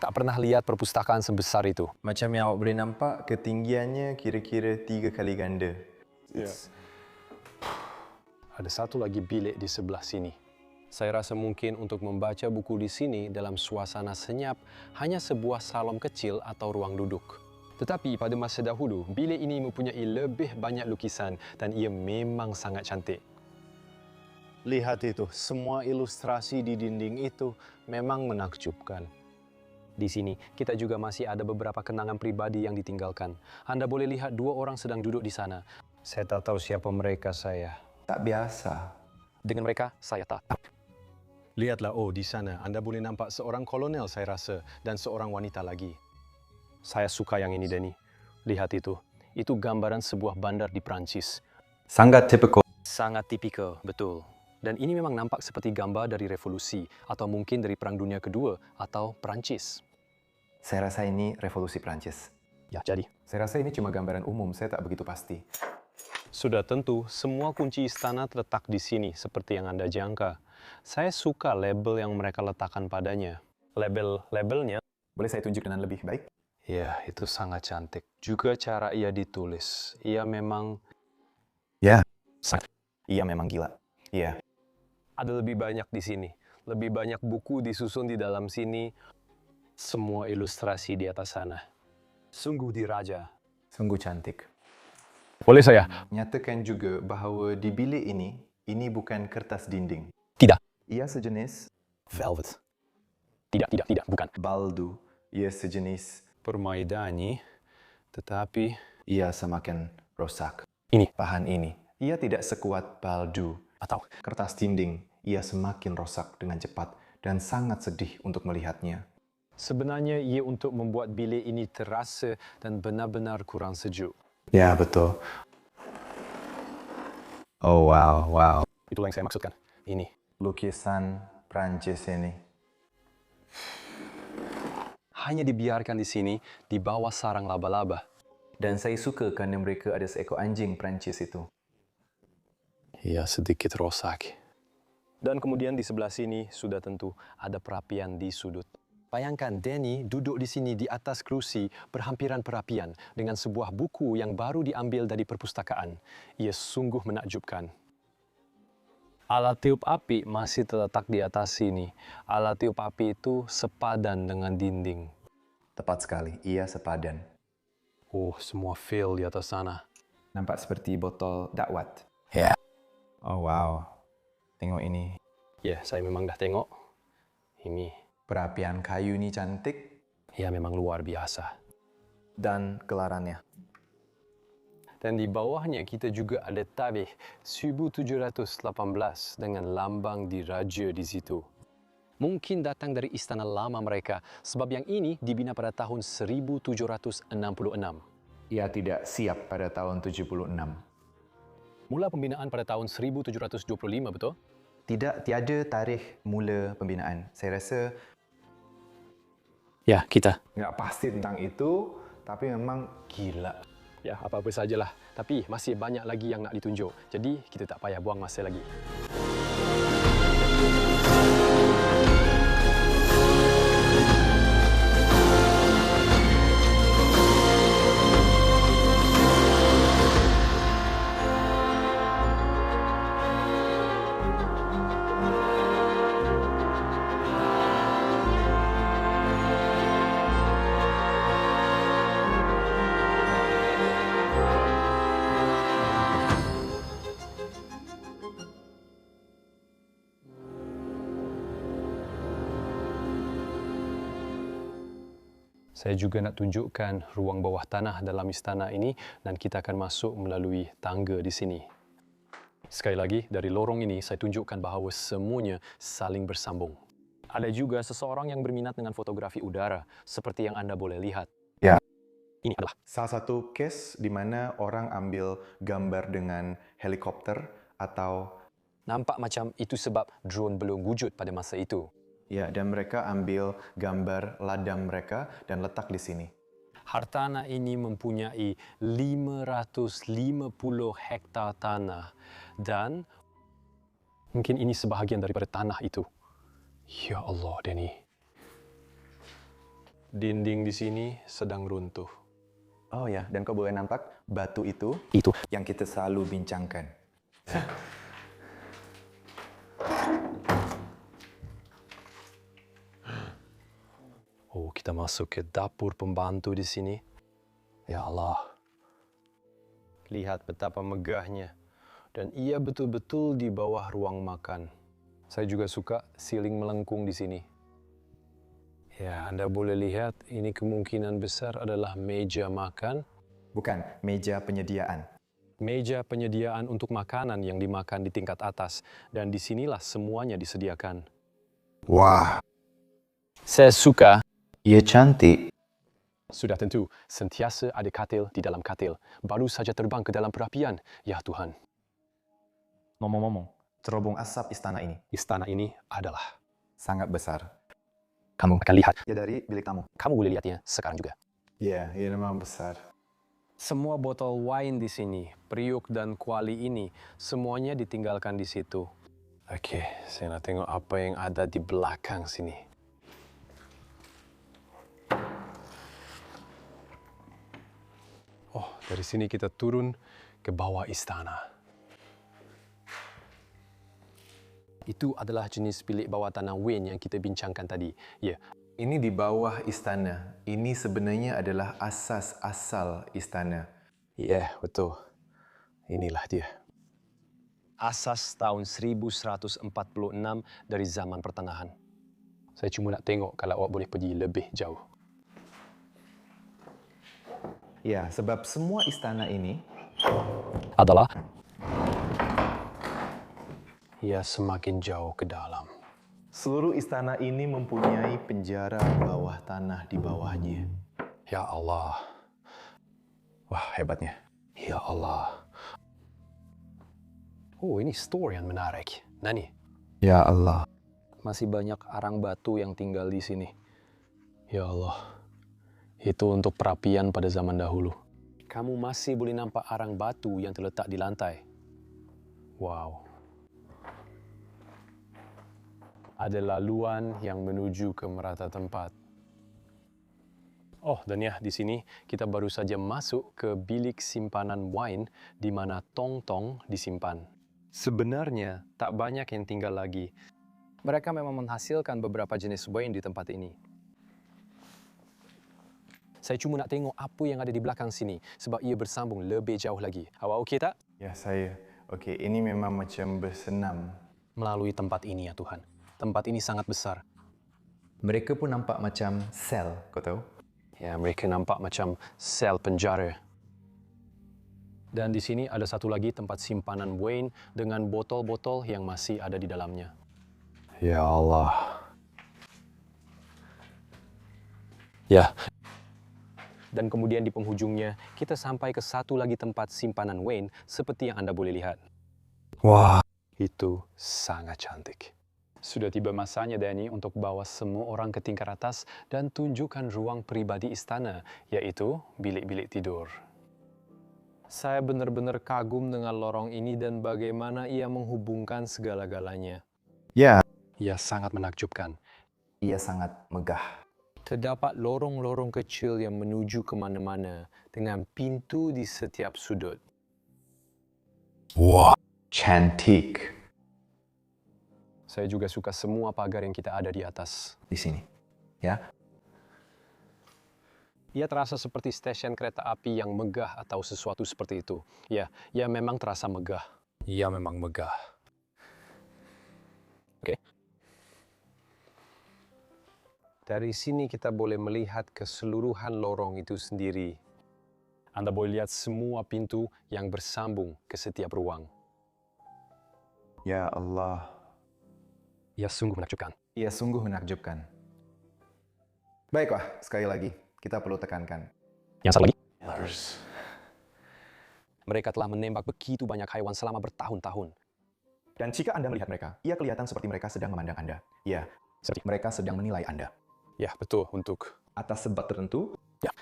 Tak pernah lihat perpustakaan sebesar itu. Macam yang awak boleh nampak, ketinggiannya kira-kira 3 kali ganda. Ada satu lagi bilik di sebelah sini. Saya rasa mungkin untuk membaca buku di sini dalam suasana senyap hanya sebuah salon kecil atau ruang duduk. Tetapi pada masa dahulu, bilik ini mempunyai lebih banyak lukisan dan ia memang sangat cantik. Lihat itu, semua ilustrasi di dinding itu memang menakjubkan. Di sini, kita juga masih ada beberapa kenangan pribadi yang ditinggalkan. Anda boleh lihat 2 orang sedang duduk di sana. Saya tak tahu siapa mereka saya. Tak biasa. Dengan mereka, saya tak. Lihatlah, oh di sana Anda boleh nampak seorang kolonel saya rasa dan seorang wanita lagi. Saya suka yang ini, Danny. Lihat itu. Itu gambaran sebuah bandar di Perancis. Sangat tipikal. Sangat tipikal, betul. Dan ini memang nampak seperti gambar dari revolusi atau mungkin dari Perang Dunia Kedua atau Perancis. Saya rasa ini revolusi Prancis. Ya, jadi. Saya rasa ini cuma gambaran umum, saya tak begitu pasti. Sudah tentu, semua kunci istana terletak di sini seperti yang Anda jangka. Saya suka label yang mereka letakkan padanya. Labelnya, Boleh saya tunjuk dengan lebih baik? ya, itu sangat cantik. Juga cara ia ditulis. Ia memang Ya. sangat. Ia memang gila. Iya. Ada lebih banyak di sini. Lebih banyak buku disusun di dalam sini. Semua ilustrasi di atas sana. Sungguh diraja. Sungguh cantik. Boleh saya? Nyatakan juga bahawa di bilik ini bukan kertas dinding. Tidak. Ia sejenis Velvet. Tidak, bukan. baldu. Ia sejenis Permaidani, tetapi ia semakin rosak. Bahan ini, ia tidak sekuat baldu Atau kertas dinding. Ia semakin rosak dengan cepat dan sangat sedih untuk melihatnya. sebenarnya ia untuk membuat bilik ini terasa dan benar-benar kurang sejuk. Ya, betul. Oh, wow. Itulah yang saya maksudkan. Ini. Lukisan Prancis ini. Hanya dibiarkan di sini, di bawah sarang laba-laba. Dan saya suka kerana mereka ada seekor anjing Prancis itu. Ia sedikit rosak. Dan kemudian di sebelah sini sudah tentu ada perapian di sudut. Bayangkan Danny duduk di sini di atas kerusi berhampiran perapian dengan sebuah buku yang baru diambil dari perpustakaan. Ia sungguh menakjubkan. Alat tiup api masih terletak di atas sini. Alat tiup api itu sepadan dengan dinding. Tepat sekali, ia sepadan. Oh, semua fail di atas sana. Nampak seperti botol dakwat. Ya. Oh, wow. Tengok ini. Ya, saya memang dah tengok. Ini, Perapian kayu ini cantik. ya memang luar biasa. Dan gelarannya. Dan di bawahnya kita juga ada tarikh 1718 dengan lambang diraja di situ. Mungkin datang dari istana lama mereka sebab yang ini dibina pada tahun 1766. Ia tidak siap pada tahun 76. Mula pembinaan pada tahun 1725, betul? Tiada tarikh mula pembinaan. Saya rasa Ya, kita. nggak pasti tentang itu, tapi memang gila. Ya, apa-apa sajalah. Tapi masih banyak lagi yang nak ditunjuk. Jadi, kita tak payah buang masa lagi. Saya juga nak tunjukkan ruang bawah tanah dalam istana ini dan kita akan masuk melalui tangga di sini. Sekali lagi, dari lorong ini saya tunjukkan bahawa semuanya saling bersambung. Ada juga seseorang yang berminat dengan fotografi udara, seperti yang anda boleh lihat. Ya. Ini adalah Salah satu case di mana orang ambil gambar dengan helikopter atau nampak macam itu sebab drone belum wujud pada masa itu. ya, dan mereka ambil gambar ladang mereka dan letak di sini. Hartanah ini mempunyai 550 hektar tanah dan mungkin ini sebahagian daripada tanah itu. Ya Allah, Danny. Dinding di sini sedang runtuh. Oh ya, dan kau boleh nampak batu itu yang kita selalu bincangkan. Oh, kita masuk ke dapur pembantu di sini. Ya Allah. Lihat betapa megahnya. Dan ia betul-betul di bawah ruang makan. Saya juga suka siling melengkung di sini. Ya, anda boleh lihat ini kemungkinan besar adalah meja makan. Bukan, meja penyediaan. Meja penyediaan untuk makanan yang dimakan di tingkat atas. Dan disinilah semuanya disediakan. Wah, Saya suka. ia cantik. Sudah tentu, sentiasa ada katil di dalam katil. Baru saja terbang ke dalam perapian. Ya Tuhan, Ngomong-ngomong, cerobong asap istana ini istana ini adalah. sangat besar. Kamu akan lihat. Ya, dari bilik tamu. Kamu boleh lihatnya sekarang juga. Ya, ia memang besar. Semua botol wine di sini, periuk dan kuali ini, semuanya ditinggalkan di situ. Okey, saya nak tengok apa yang ada di belakang sini. Oh, dari sini kita turun ke bawah istana. Itu adalah jenis bilik bawah tanah Wayne yang kita bincangkan tadi. Ya, Ini di bawah istana. Ini sebenarnya adalah asas asal istana. ya, betul. Inilah dia. Asas tahun 1146 dari zaman pertanahan. Saya cuma nak tengok kalau awak boleh pergi lebih jauh. Ya, sebab semua istana ini adalah ia semakin jauh ke dalam. Seluruh istana ini mempunyai penjara bawah tanah di bawahnya. Ya Allah. Wah, hebatnya. Ya Allah. Oh, ini story yang menarik. Nani, Ya Allah. masih banyak arang batu yang tinggal di sini. Ya Allah. Itu untuk perapian pada zaman dahulu. Kamu masih boleh nampak arang batu yang terletak di lantai. Wow. Ada laluan yang menuju ke merata tempat. Oh, dan ya, di sini kita baru saja masuk ke bilik simpanan wine di mana tong-tong disimpan. Sebenarnya, tak banyak yang tinggal lagi. Mereka memang menghasilkan beberapa jenis wine di tempat ini. Saya cuma nak tengok apa yang ada di belakang sini sebab ia bersambung lebih jauh lagi. Awak okey tak? Ya, saya. Okey, ini memang macam bersenam. Melalui tempat ini, ya Tuhan. Tempat ini sangat besar. Mereka pun nampak macam sel, kau tahu? Ya, mereka nampak macam sel penjara. Dan di sini ada satu lagi tempat simpanan wine dengan botol-botol yang masih ada di dalamnya. Ya Allah. Ya. Dan kemudian di penghujungnya, kita sampai ke satu lagi tempat simpanan wine seperti yang Anda boleh lihat. Wah, itu sangat cantik. Sudah tiba masanya, Danny, untuk bawa semua orang ke tingkat atas dan tunjukkan ruang pribadi istana, yaitu bilik-bilik tidur. Saya benar-benar kagum dengan lorong ini dan bagaimana ia menghubungkan segala-galanya. Ya. Ia sangat menakjubkan. Ia sangat megah. Terdapat lorong-lorong kecil yang menuju ke mana-mana dengan pintu di setiap sudut. Wah, cantik. Saya juga suka semua pagar yang kita ada di atas. Di sini, ya. Ia terasa seperti stesen kereta api yang megah atau sesuatu seperti itu. Ya, ia memang terasa megah. Ia memang megah. Oke. Dari sini kita boleh melihat keseluruhan lorong itu sendiri. Anda boleh lihat semua pintu yang bersambung ke setiap ruang. Ya Allah. Ia sungguh menakjubkan. Ia sungguh menakjubkan. Baiklah, sekali lagi, kita perlu tekankan. Yang satu lagi, mereka telah menembak begitu banyak haiwan selama bertahun-tahun. Dan jika Anda melihat mereka, ia kelihatan seperti mereka sedang memandang Anda. Ya, seperti mereka sedang menilai Anda. Ya, betul, untuk Atas sebab tertentu, ya.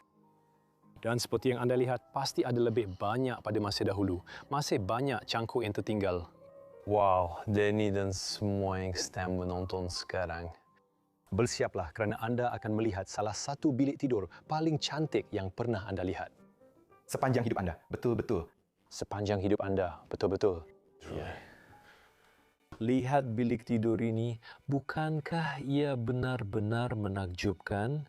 Dan seperti yang Anda lihat, pasti ada lebih banyak pada masa dahulu. Masih banyak cangkuk yang tertinggal. Wow, Danny dan semua yang sedang menonton sekarang. Bersiaplah kerana Anda akan melihat salah satu bilik tidur paling cantik yang pernah Anda lihat. sepanjang hidup Anda, betul-betul. Sepanjang hidup Anda, betul-betul. Ya. Lihat bilik tidur ini, bukankah ia benar-benar menakjubkan?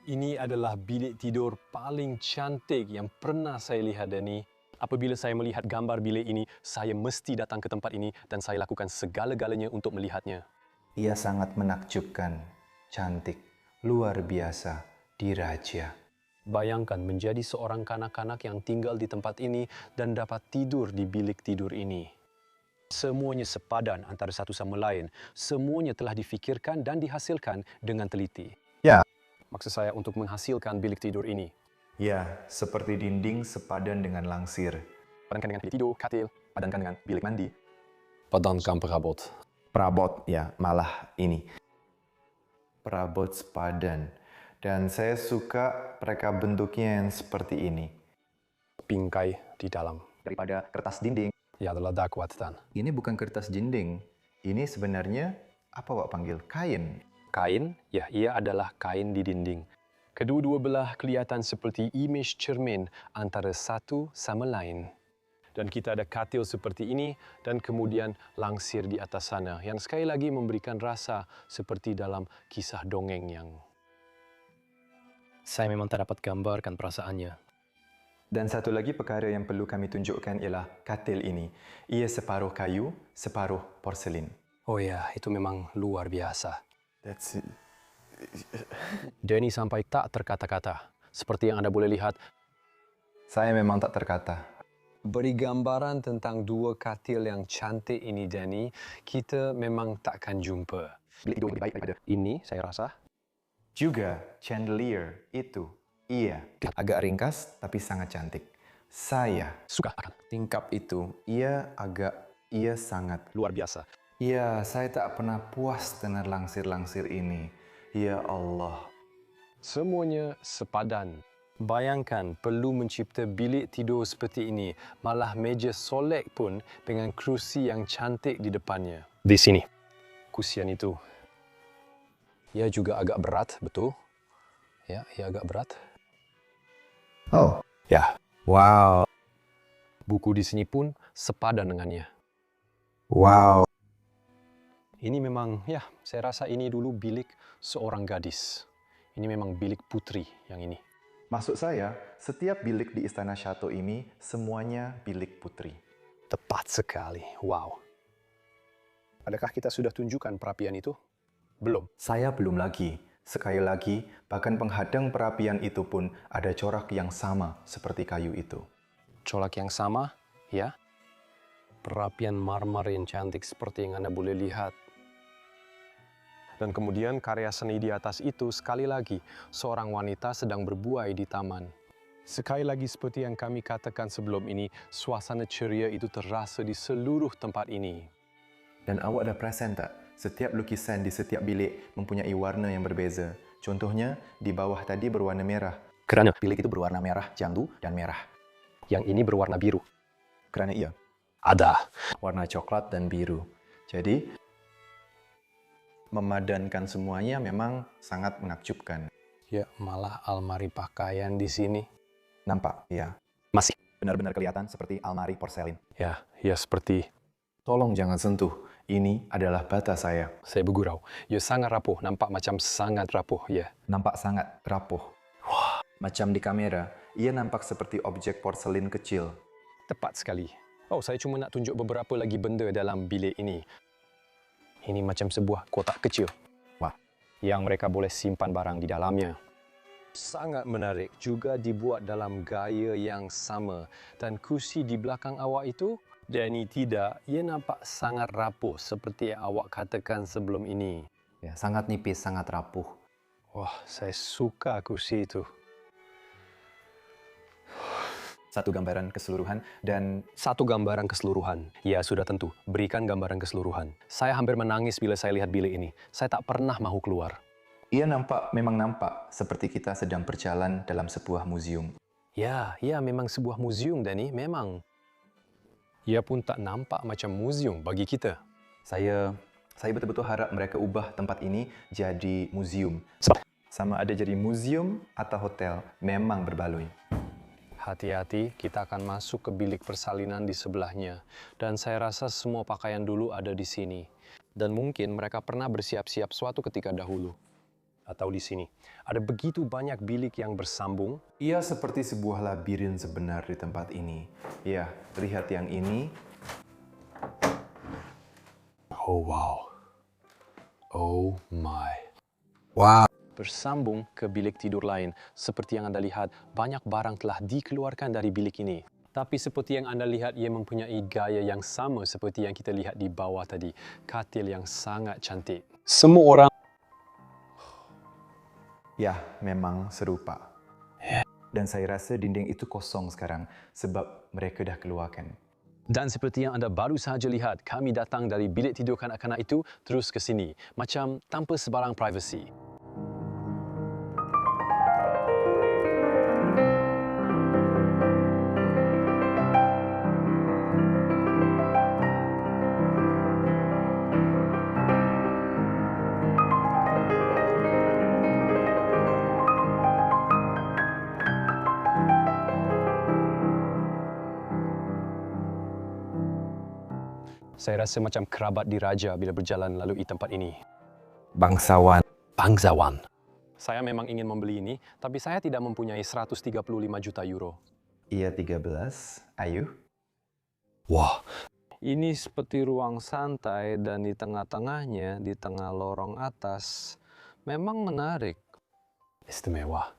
Ini adalah bilik tidur paling cantik yang pernah saya lihat, Danny. Apabila saya melihat gambar bilik ini, saya mesti datang ke tempat ini dan saya lakukan segala-galanya untuk melihatnya. Ia sangat menakjubkan, cantik, luar biasa, diraja. Bayangkan menjadi seorang kanak-kanak yang tinggal di tempat ini dan dapat tidur di bilik tidur ini. Semuanya sepadan antara satu sama lain. Semuanya telah difikirkan dan dihasilkan dengan teliti. Ya. Maksud saya untuk menghasilkan bilik tidur ini. Ya, seperti dinding sepadan dengan langsir. Padankan dengan bilik tidur, katil, padankan dengan bilik mandi. Padankan perabot. Perabot, ya, malah ini. Perabot sepadan. Dan saya suka mereka bentuknya yang seperti ini. Bingkai di dalam. Daripada kertas dinding. Ya adalah dakwatan. Ini bukan kertas dinding. Ini sebenarnya, apa Wak panggil? Kain. Kain, ya ia adalah kain di dinding. Kedua-dua belah kelihatan seperti imej cermin antara satu sama lain. Dan kita ada katil seperti ini dan kemudian langsir di atas sana yang sekali lagi memberikan rasa seperti dalam kisah dongeng yang saya memang tak dapat gambarkan perasaannya. Dan satu lagi perkara yang perlu kami tunjukkan ialah katil ini. Ia separuh kayu, separuh porselin. Oh ya, itu memang luar biasa. That's it. Danny sampai tak terkata-kata. Seperti yang Anda boleh lihat, Saya memang tak terkata. Beri gambaran tentang dua katil yang cantik ini, Danny, kita memang takkan jumpa. Bilik tidur lebih baik daripada. Ini, saya rasa, Juga chandelier itu, iya, agak ringkas tapi sangat cantik. Saya suka akan tingkap itu, ia sangat. luar biasa. Ya, saya tak pernah puas dengan langsir-langsir ini. Ya Allah. Semuanya sepadan. Bayangkan perlu mencipta bilik tidur seperti ini, malah meja solek pun dengan kerusi yang cantik di depannya. Di sini, kusian itu. Ia juga agak berat, betul? Ya, ia agak berat. Oh, Ya, wow, buku di sini pun sepadan dengannya. wow. Ini memang, ya, saya rasa ini dulu bilik seorang gadis. Ini memang bilik putri yang ini. Maksud saya, setiap bilik di Istana Chateau ini semuanya bilik putri. Tepat sekali, wow. Adakah kita sudah tunjukkan perapian itu? Belum. Saya belum lagi. Sekali lagi, bahkan penghadang perapian itu pun ada corak yang sama seperti kayu itu. Corak yang sama, ya. Perapian marmer yang cantik seperti yang Anda boleh lihat. Dan kemudian karya seni di atas itu sekali lagi seorang wanita sedang berbuai di taman. Sekali lagi seperti yang kami katakan sebelum ini, suasana ceria itu terasa di seluruh tempat ini. Dan awak dah perasan tak? Setiap lukisan di setiap bilik mempunyai warna yang berbeza. Contohnya, di bawah tadi berwarna merah. Kerana Bilik itu berwarna merah, jandu, dan merah. yang ini berwarna biru. Kerana ia Ada. warna coklat dan biru. Jadi, memadankan semuanya memang sangat menakjubkan. Ya, malah almari pakaian di sini. Nampak? Ya. Masih. Benar-benar kelihatan seperti almari porselin. Ya seperti Tolong jangan sentuh. Ini adalah bata saya. saya bergurau. Ya sangat rapuh, nampak macam sangat rapuh, ya. Nampak sangat rapuh. Wah. Macam di kamera, ia nampak seperti objek porselin kecil. Tepat sekali. Oh, saya cuma nak tunjuk beberapa lagi benda dalam bilik ini. Ini macam sebuah kotak kecil. Wah. Yang mereka boleh simpan barang di dalamnya. Sangat menarik, juga dibuat dalam gaya yang sama. Dan kursi di belakang awak itu, Danny, tidak, ia nampak sangat rapuh seperti yang awak katakan sebelum ini. Ya, sangat nipis, sangat rapuh. Wah, saya suka kursi itu. Satu gambaran keseluruhan dan Satu gambaran keseluruhan. Ya, sudah tentu. Berikan gambaran keseluruhan. Saya hampir menangis bila saya lihat bilik ini. Saya tak pernah mahu keluar. ia memang nampak seperti kita sedang berjalan dalam sebuah museum. Ya, memang sebuah museum, Danny, memang. Ia pun tak nampak macam museum bagi kita. Saya betul-betul harap mereka ubah tempat ini jadi museum. Sebab Sama ada jadi museum atau hotel, memang berbaloi. hati-hati, kita akan masuk ke bilik persalinan di sebelahnya. Dan saya rasa semua pakaian dulu ada di sini. Dan mungkin mereka pernah bersiap-siap suatu ketika dahulu. Atau di sini. Ada begitu banyak bilik yang bersambung. Ia seperti sebuah labirin sebenar di tempat ini. Ya, lihat yang ini. Oh, wow. Oh, my. Wow. Bersambung ke bilik tidur lain. Seperti yang Anda lihat, banyak barang telah dikeluarkan dari bilik ini. Tapi seperti yang Anda lihat, ia mempunyai gaya yang sama seperti yang kita lihat di bawah tadi. Katil yang sangat cantik. Semua orang Ya, memang serupa. Dan saya rasa dinding itu kosong sekarang sebab mereka dah keluarkan. Dan seperti yang Anda baru sahaja lihat, kami datang dari bilik tidur kanak-kanak itu terus ke sini. Macam tanpa sebarang privasi. Saya rasa macam kerabat diraja bila berjalan lalui tempat ini. Bangsawan. Bangsawan. Saya memang ingin membeli ini, tapi saya tidak mempunyai 135 juta euro. Ia 13. Ayu. Wah, ini seperti ruang santai dan di tengah-tengahnya, di tengah lorong atas, memang menarik. Istimewa.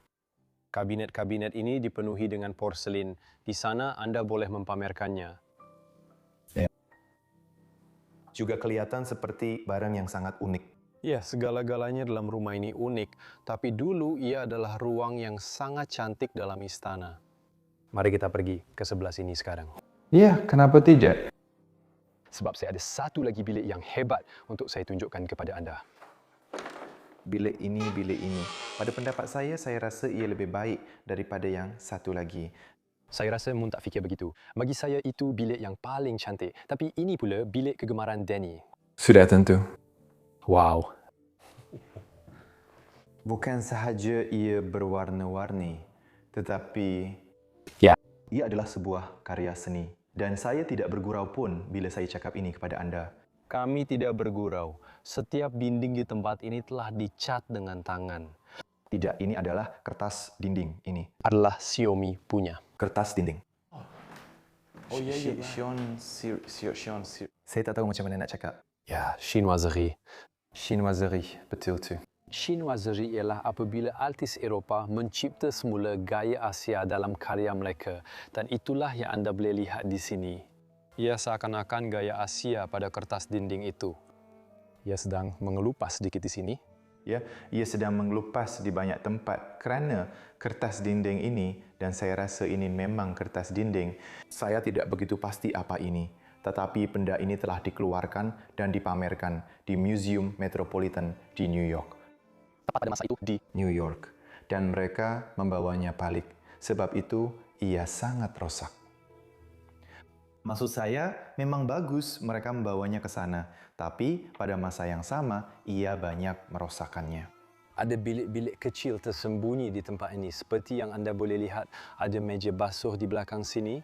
Kabinet-kabinet ini dipenuhi dengan porselin. Di sana Anda boleh mempamerkannya. Juga kelihatan seperti barang yang sangat unik. Ya, segala-galanya dalam rumah ini unik, tapi dulu ia adalah ruang yang sangat cantik dalam istana. Mari kita pergi ke sebelah sini sekarang. Ya, kenapa tidak? Sebab saya ada satu lagi bilik yang hebat untuk saya tunjukkan kepada anda. Bilik ini. Pada pendapat saya rasa ia lebih baik daripada yang satu lagi. Saya rasa Mun tak fikir begitu. Bagi saya itu bilik yang paling cantik. Tapi ini pula bilik kegemaran Danny. Sudah tentu. Wow. Bukan sahaja ia berwarna-warni, tetapi ia adalah sebuah karya seni. Dan saya tidak bergurau pun bila saya cakap ini kepada anda. Kami tidak bergurau. Setiap dinding di tempat ini telah dicat dengan tangan. Tidak, ini adalah kertas dinding ini. Adalah Xiaomi punya. Kertas dinding. Oh ya. Saya tak tahu macam mana nak cakap. Ya, chinoiserie. Chinoiserie, betul tu. Chinoiserie ialah apabila artis Eropah mencipta semula gaya Asia dalam karya mereka. Dan itulah yang anda boleh lihat di sini. Ia seakan-akan gaya Asia pada kertas dinding itu. Ia sedang mengelupas sedikit di sini. Ya, ia sedang mengelupas di banyak tempat kerana kertas dinding ini, dan saya rasa ini memang kertas dinding. Saya tidak begitu pasti apa ini, tetapi benda ini telah dikeluarkan dan dipamerkan di Museum Metropolitan di New York. Tepat pada masa itu di New York. Dan mereka membawanya balik. Sebab itu, ia sangat rosak. Maksud saya, memang bagus mereka membawanya ke sana. Tapi pada masa yang sama, ia banyak merosakkannya. Ada bilik-bilik kecil tersembunyi di tempat ini. Seperti yang anda boleh lihat, ada meja basuh di belakang sini.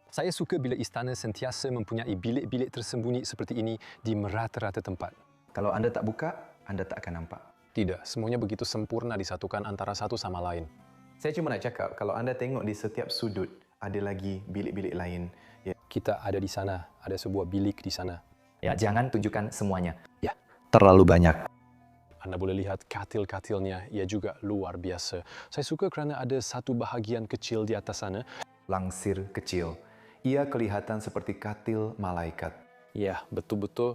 Saya suka bila istana sentiasa mempunyai bilik-bilik tersembunyi seperti ini di merata-rata tempat. Kalau anda tak buka, anda tak akan nampak. Tidak, semuanya begitu sempurna disatukan antara satu sama lain. Saya cuma nak cakap, kalau anda tengok di setiap sudut, ada lagi bilik-bilik lain. Ya. Kita ada di sana, ada sebuah bilik di sana. Ya, jangan tunjukkan semuanya. Ya, Terlalu banyak. anda boleh lihat katil-katilnya, ia juga luar biasa. Saya suka kerana ada satu bahagian kecil di atas sana. Langsir kecil. Ia kelihatan seperti katil malaikat. Ya, betul-betul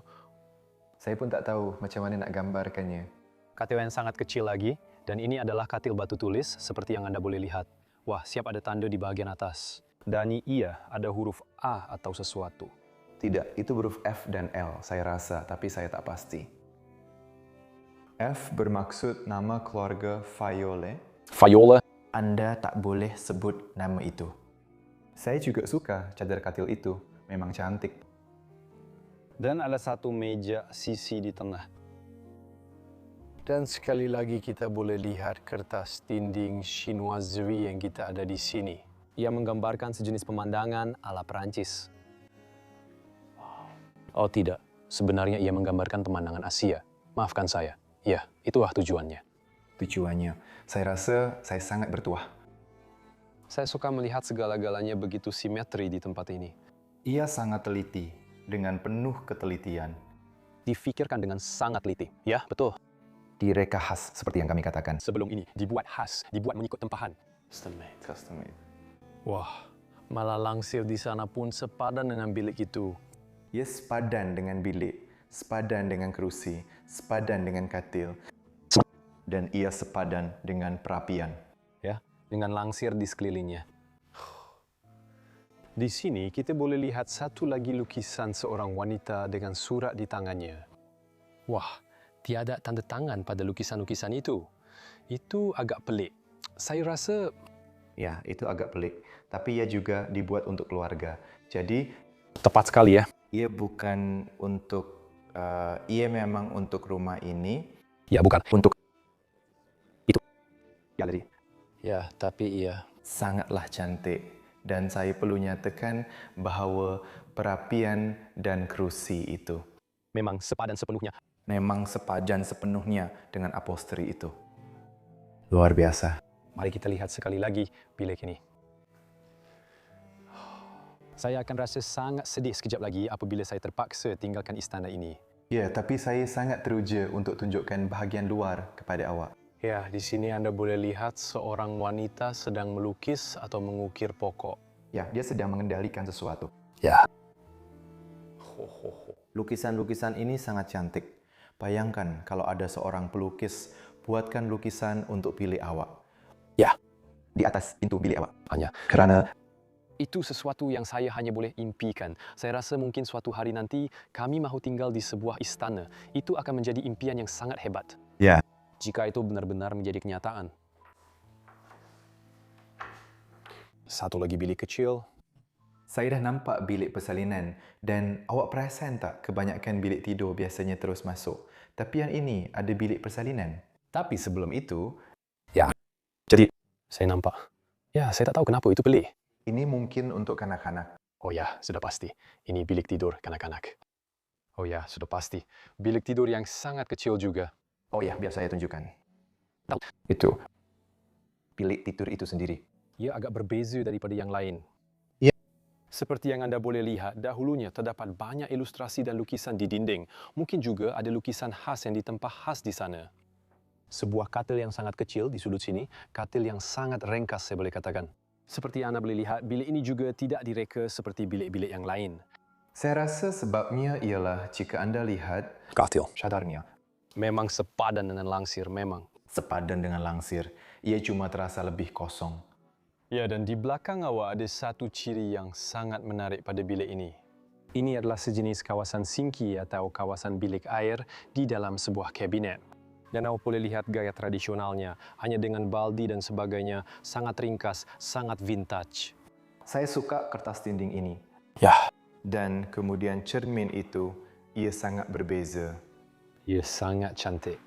Saya pun tak tahu macam mana nak gambarkannya. katil yang sangat kecil lagi. Dan ini adalah katil batu tulis seperti yang anda boleh lihat. Wah, siap ada tanda di bahagian atas. Dan ia ada huruf A atau sesuatu. Tidak, itu huruf F dan L, saya rasa, tapi saya tak pasti. F bermaksud nama keluarga Fayole. Viola. Anda tak boleh sebut nama itu. Saya juga suka cadar katil itu, memang cantik. Dan ada satu meja sisi di tengah. Dan sekali lagi kita boleh lihat kertas dinding chinoiserie yang kita ada di sini. Ia menggambarkan sejenis pemandangan ala Perancis. Oh tidak, sebenarnya ia menggambarkan pemandangan Asia. Maafkan saya. Ya, itulah tujuannya. Tujuannya, saya rasa saya sangat bertuah. Saya suka melihat segala-galanya begitu simetri di tempat ini. Ia sangat teliti, dengan penuh ketelitian. Difikirkan dengan sangat teliti. Ya, betul. Direka khas, seperti yang kami katakan. Sebelum ini, dibuat khas, dibuat mengikut tempahan. Custom made. Wah, malah langsir di sana pun sepadan dengan bilik itu. Ia sepadan dengan bilik, sepadan dengan kerusi, sepadan dengan katil, dan ia sepadan dengan perapian. Ya, dengan langsir di sekelilingnya. Di sini kita boleh lihat satu lagi lukisan seorang wanita dengan surat di tangannya. Wah, tiada tanda tangan pada lukisan-lukisan itu. Itu agak pelik. Saya rasa Ya, itu agak pelik. Tapi ia juga dibuat untuk keluarga. Jadi, tepat sekali ya. ia bukan untuk, ia memang untuk rumah ini. Ya, bukan. Untuk itu. Galeri. Ya, tapi iya. Sangatlah cantik. Dan saya perlu nyatakan bahawa perapian dan kerusi itu Memang sepadan sepenuhnya. memang sepadan sepenuhnya dengan upholstery itu. Luar biasa. Mari kita lihat sekali lagi bilik ini. Saya akan rasa sangat sedih sekejap lagi apabila saya terpaksa tinggalkan istana ini. Ya, tapi saya sangat teruja untuk tunjukkan bahagian luar kepada awak. Ya, di sini Anda boleh lihat seorang wanita sedang melukis atau mengukir pokok. Ya, dia sedang mengendalikan sesuatu. Ya. Lukisan-lukisan ini sangat cantik. Bayangkan kalau ada seorang pelukis, buatkan lukisan untuk bilik awak. Ya. Di atas pintu bilik awak. Hanya. Karena Itu sesuatu yang saya hanya boleh impikan. Saya rasa mungkin suatu hari nanti kami mahu tinggal di sebuah istana. Itu akan menjadi impian yang sangat hebat. Ya. Jika itu benar-benar menjadi kenyataan. Satu lagi bilik kecil. Saya dah nampak bilik persalinan dan awak perasan tak kebanyakan bilik tidur biasanya terus masuk. Tapi yang ini ada bilik persalinan. Tapi sebelum itu, Jadi, saya nampak. Ya, saya tak tahu kenapa itu pelik. ini mungkin untuk kanak-kanak. Oh ya, sudah pasti. Ini bilik tidur kanak-kanak. Oh ya, sudah pasti. Bilik tidur yang sangat kecil juga. Oh ya, biar saya tunjukkan. Tahu. Itu. Bilik tidur itu sendiri. Ia agak berbeza daripada yang lain. Ya. Seperti yang Anda boleh lihat, dahulunya terdapat banyak ilustrasi dan lukisan di dinding. Mungkin juga ada lukisan khas yang ditempah khas di sana. Sebuah katil yang sangat kecil di sudut sini, katil yang sangat ringkas saya boleh katakan. Seperti yang Anda boleh lihat, bilik ini juga tidak direka seperti bilik-bilik yang lain. Saya rasa sebabnya ialah jika Anda lihat Katil. cadarnya Memang sepadan dengan langsir, memang. sepadan dengan langsir, ia cuma terasa lebih kosong. Ya, dan di belakang awak ada satu ciri yang sangat menarik pada bilik ini. Ini adalah sejenis kawasan sinki atau kawasan bilik air di dalam sebuah kabinet. Dan awak boleh lihat gaya tradisionalnya, hanya dengan baldi dan sebagainya, sangat ringkas, sangat vintage. Saya suka kertas dinding ini. Ya, Dan kemudian cermin itu, ia sangat berbeza. ia sangat cantik.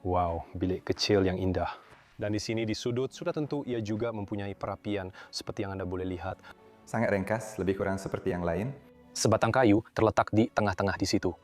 Wow, bilik kecil yang indah. Dan di sini di sudut, sudah tentu ia juga mempunyai perapian seperti yang Anda boleh lihat. Sangat ringkas, lebih kurang seperti yang lain. Sebatang kayu terletak di tengah-tengah di situ.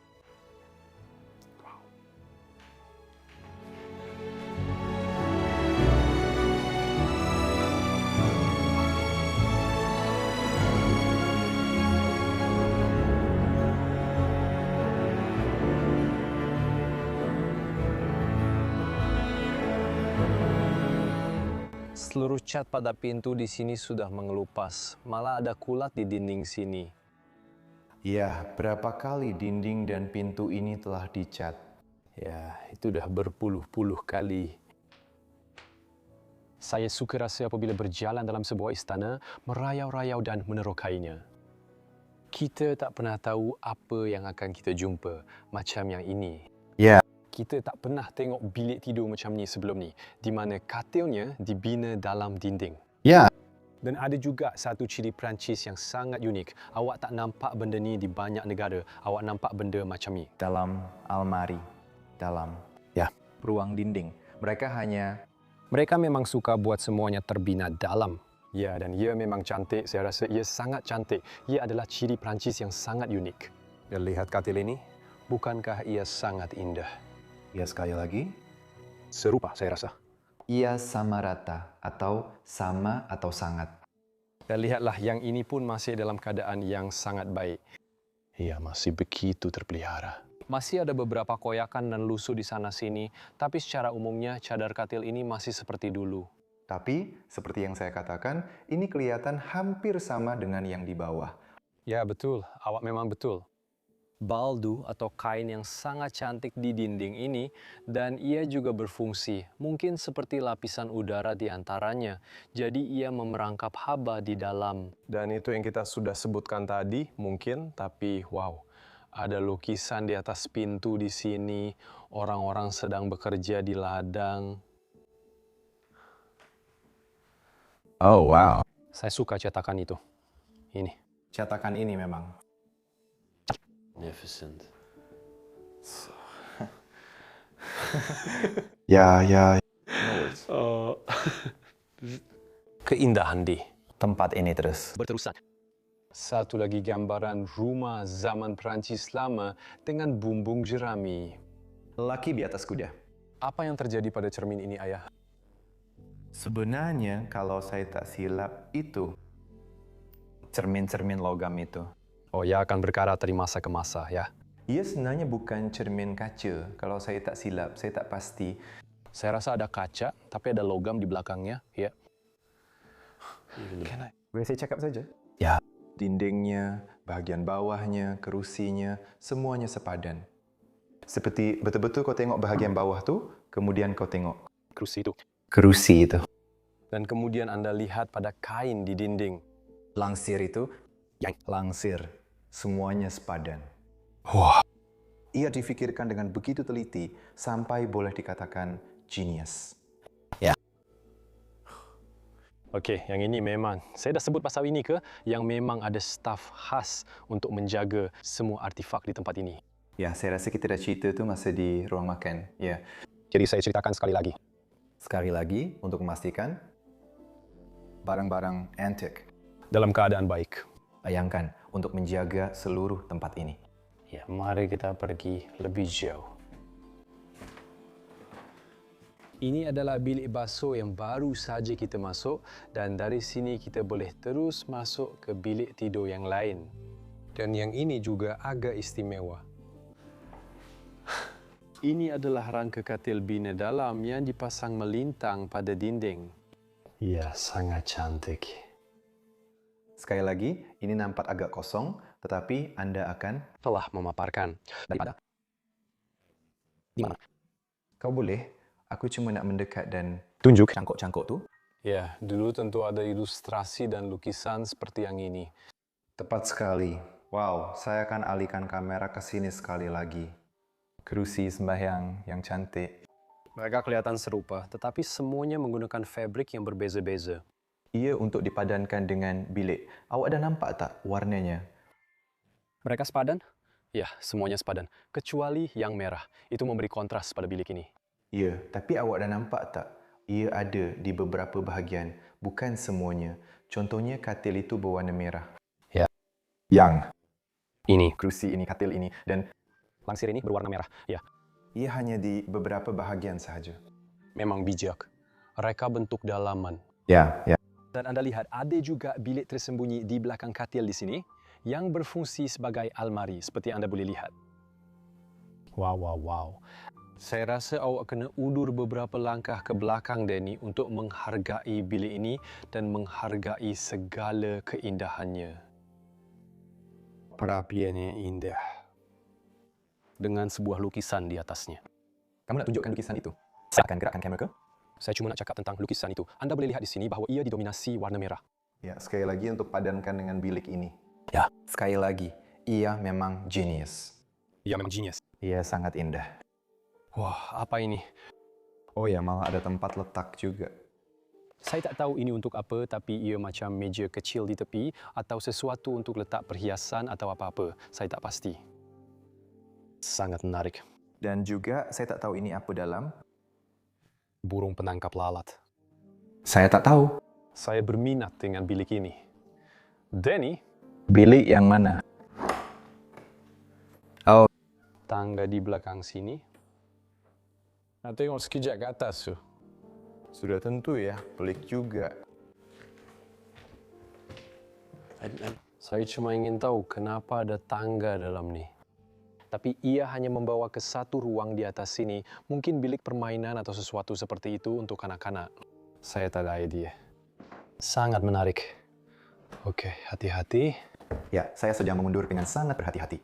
Seluruh cat pada pintu di sini sudah mengelupas. Malah ada kulat di dinding sini. Ya, berapa kali dinding dan pintu ini telah dicat. Ya, itu dah berpuluh-puluh kali. Saya suka rasa apabila berjalan dalam sebuah istana, merayau-rayau dan menerokainya. Kita tak pernah tahu apa yang akan kita jumpa macam yang ini. Ya. Kita tak pernah tengok bilik tidur macam ni sebelum ni, di mana katilnya dibina dalam dinding. Ya. Dan ada juga satu ciri Perancis yang sangat unik. Awak tak nampak benda ni di banyak negara. Awak nampak benda macam ni. Dalam almari, dalam ruang dinding. Mereka memang suka buat semuanya terbina dalam. Ya, dan ia memang cantik. Saya rasa ia sangat cantik. Ia adalah ciri Perancis yang sangat unik. Dan lihat katil ini. Bukankah ia sangat indah? Ya, sekali lagi. Serupa, saya rasa. Ia sama rata atau sama atau sangat. Dan lihatlah, yang ini pun masih dalam keadaan yang sangat baik. Ia masih begitu terpelihara. Masih ada beberapa koyakan dan lusuh di sana-sini, tapi secara umumnya cadar katil ini masih seperti dulu. Tapi, seperti yang saya katakan, ini kelihatan hampir sama dengan yang di bawah. Ya, betul. Awak memang betul. Baldu atau kain yang sangat cantik di dinding ini, dan ia juga berfungsi, mungkin seperti lapisan udara di antaranya. Jadi ia memerangkap haba di dalam. Dan itu yang kita sudah sebutkan tadi, mungkin, tapi wow. Ada lukisan di atas pintu di sini, orang-orang sedang bekerja di ladang. Oh, wow. Saya suka cetakan itu. Ini. Cetakan ini memang. Magnificent. Ya. Keindahan di Tempat ini terus. berterusan. Satu lagi gambaran rumah zaman Perancis lama dengan bumbung jerami. Lelaki di atas kuda. Apa yang terjadi pada cermin ini, Ayah? Sebenarnya, kalau saya tak silap, itu cermin-cermin logam itu. Oh ya, akan berkarat dari masa ke masa, ya. Ia sebenarnya bukan cermin kaca. Kalau saya tak silap, saya tak pasti. Saya rasa ada kaca, tapi ada logam di belakangnya. Ya. Boleh saya cakap saja? Ya. Dindingnya, bahagian bawahnya, kerusinya, semuanya sepadan. Seperti betul-betul kau tengok bahagian bawah tu, kemudian kau tengok Kerusi itu. kerusi itu. Dan kemudian Anda lihat pada kain di dinding. Langsir itu, yang langsir, semuanya sepadan. Wah. Ia difikirkan dengan begitu teliti sampai boleh dikatakan genius. Okey, yang ini memang, saya dah sebut pasal ini ke, yang memang ada staf khas untuk menjaga semua artifak di tempat ini. Ya, saya rasa kita dah cerita tu masa di ruang makan. Ya. Jadi saya ceritakan sekali lagi. Sekali lagi, untuk memastikan, barang-barang antik. Dalam keadaan baik. Bayangkan, untuk menjaga seluruh tempat ini. Ya, mari kita pergi lebih jauh. Ini adalah bilik basuh yang baru saja kita masuk dan dari sini kita boleh terus masuk ke bilik tidur yang lain. Dan yang ini juga agak istimewa. Ini adalah rangka katil bina dalam yang dipasang melintang pada dinding. Ya, sangat cantik. Sekali lagi, ini nampak agak kosong, tetapi anda akan... Telah memaparkan daripada di mana? Kau boleh? Aku cuma nak mendekat dan Tunjuk. cangkok-cangkok tu. Ya, dulu tentu ada ilustrasi dan lukisan seperti yang ini. Tepat sekali. Wow, saya akan alihkan kamera ke sini sekali lagi. Kerusi sembahyang yang cantik. Mereka kelihatan serupa, tetapi semuanya menggunakan fabrik yang berbeza-beza. Ia untuk dipadankan dengan bilik. Awak dah nampak tak warnanya? Mereka sepadan? Ya, semuanya sepadan. Kecuali yang merah. Itu memberi kontras pada bilik ini. Ya, tapi awak dah nampak tak? Ia ada di beberapa bahagian, bukan semuanya. Contohnya katil itu berwarna merah. Ya. Yang Ini. kerusi ini, katil ini, dan Langsir ini berwarna merah. Ya, ia hanya di beberapa bahagian sahaja. memang bijak. Reka bentuk dalaman. Ya, ya. Dan Anda lihat, ada juga bilik tersembunyi di belakang katil di sini yang berfungsi sebagai almari, seperti Anda boleh lihat. Wow, wow, wow. Saya rasa awak kena undur beberapa langkah ke belakang, Danny, untuk menghargai bilik ini dan menghargai segala keindahannya. Perapiannya indah. Dengan sebuah lukisan di atasnya. Kamu nak tunjukkan lukisan itu? Saya akan gerakkan kamera ke? Saya cuma nak cakap tentang lukisan itu. Anda boleh lihat di sini bahawa ia didominasi warna merah. Ya, sekali lagi untuk padankan dengan bilik ini. Ya. Sekali lagi, ia memang genius. Ia memang genius. Ia sangat indah. Wah, apa ini? Oh ya, malah ada tempat letak juga. Saya tak tahu ini untuk apa, tapi ia macam meja kecil di tepi atau sesuatu untuk letak perhiasan atau apa-apa. Saya tak pasti. Sangat menarik. Dan juga, saya tak tahu ini apa dalam. Burung penangkap lalat. Saya tak tahu. Saya berminat dengan bilik ini. Danny, Bilik yang mana? Oh, tangga di belakang sini. Nah, tengok sekejap ke atas tu. sudah tentu ya, pelik juga. Saya cuma ingin tahu kenapa ada tangga dalam ni. Tapi ia hanya membawa ke satu ruang di atas sini, mungkin bilik permainan atau sesuatu seperti itu untuk anak-anak. Saya tak ada idea. Sangat menarik. Okey, hati-hati. Ya, saya sedang mengundur dengan sangat berhati-hati.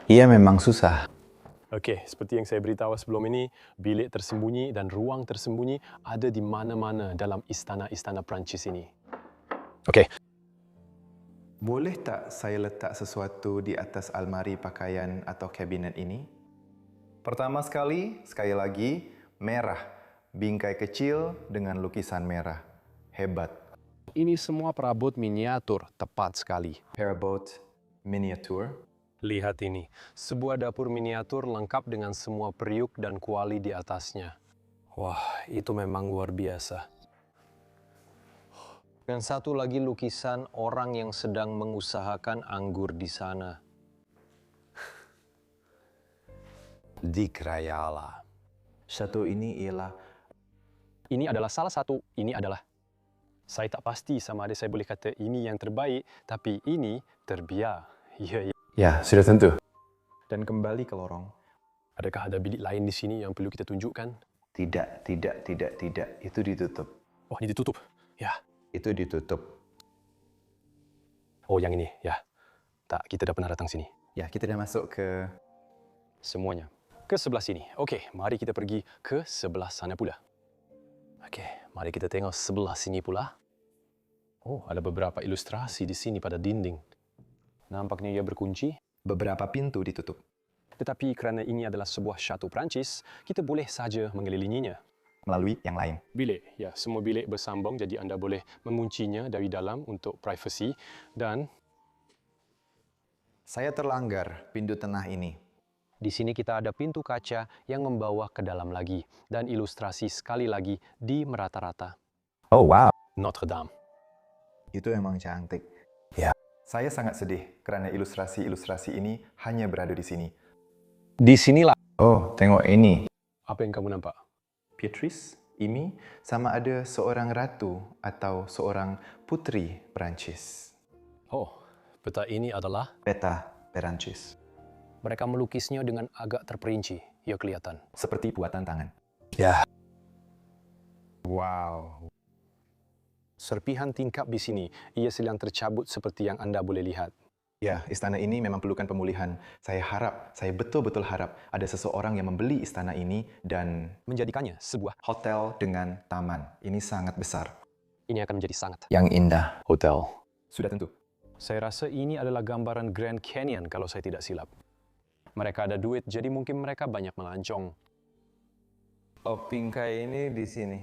Ia memang susah. Okey, seperti yang saya beritahu sebelum ini, bilik tersembunyi dan ruang tersembunyi ada di mana-mana dalam istana-istana Perancis ini. Okey. Boleh tak saya letak sesuatu di atas almari pakaian atau kabinet ini? Pertama sekali lagi, merah. Bingkai kecil dengan lukisan merah. Hebat. Ini semua perabot miniatur, tepat sekali. Parabot miniatur. Lihat ini, sebuah dapur miniatur lengkap dengan semua periuk dan kuali di atasnya. Wah, itu memang luar biasa. Dan satu lagi lukisan orang yang sedang mengusahakan anggur di sana. Di Krayala. Satu ini ialah... Ini adalah salah satu, ini adalah. Saya tak pasti sama ada saya boleh kata ini yang terbaik, tapi ini terbiar. Ya, ya. Ya, sudah tentu. Dan kembali ke lorong. Adakah ada bilik lain di sini yang perlu kita tunjukkan? Tidak. Itu ditutup. Oh, ini ditutup. Ya. Itu ditutup. Oh, yang ini. Ya. Tak, kita dah pernah datang sini. Ya, kita dah masuk ke... Semuanya. Ke sebelah sini. Okey, mari kita pergi ke sebelah sana pula. Okey, mari kita tengok sebelah sini pula. Oh, ada beberapa ilustrasi di sini pada dinding. Nampaknya ia berkunci. Beberapa pintu ditutup. Tetapi kerana ini adalah sebuah syatu Perancis, kita boleh saja mengelilinginya. Melalui yang lain. Bilik, ya, semua bilik bersambung jadi anda boleh menguncinya dari dalam untuk privasi dan Saya terlanggar pintu tengah ini. di sini kita ada pintu kaca yang membawa ke dalam lagi dan ilustrasi sekali lagi di merata-rata. Oh, wow. Notre Dame. Itu emang cantik. Ya. Saya sangat sedih kerana ilustrasi-ilustrasi ini hanya berada di sini. Di sinilah. Oh, tengok ini. Apa yang kamu nampak? Beatrice, ini sama ada seorang ratu atau seorang putri Perancis. Oh, peta ini adalah Peta Perancis. mereka melukisnya dengan agak terperinci. Ya, kelihatan. Seperti buatan tangan. Ya. Wow. Serpihan tingkap di sini, ia sedang tercabut seperti yang anda boleh lihat. Ya, istana ini memang perlukan pemulihan. Saya betul-betul harap ada seseorang yang membeli istana ini dan Menjadikannya sebuah hotel dengan taman. Ini sangat besar. ini akan menjadi sangat Yang indah. hotel. Sudah tentu. Saya rasa ini adalah gambaran Grand Canyon kalau saya tidak silap. Mereka ada duit, jadi mungkin mereka banyak melancong. Oh, bingkai ini di sini.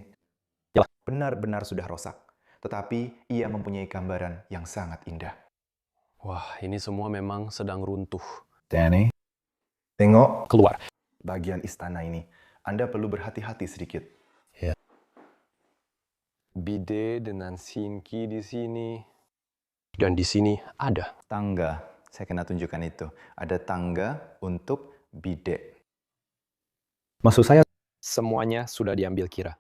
Benar-benar sudah rosak. Tetapi ia mempunyai gambaran yang sangat indah. Wah, ini semua memang sedang runtuh. Danny, tengok Keluar. bagian istana ini. Anda perlu berhati-hati sedikit. Bidet dengan sinki di sini. Dan di sini ada. Tangga. Saya kena tunjukkan itu. Ada tangga untuk bidet. Maksud saya, Semuanya sudah diambil kira.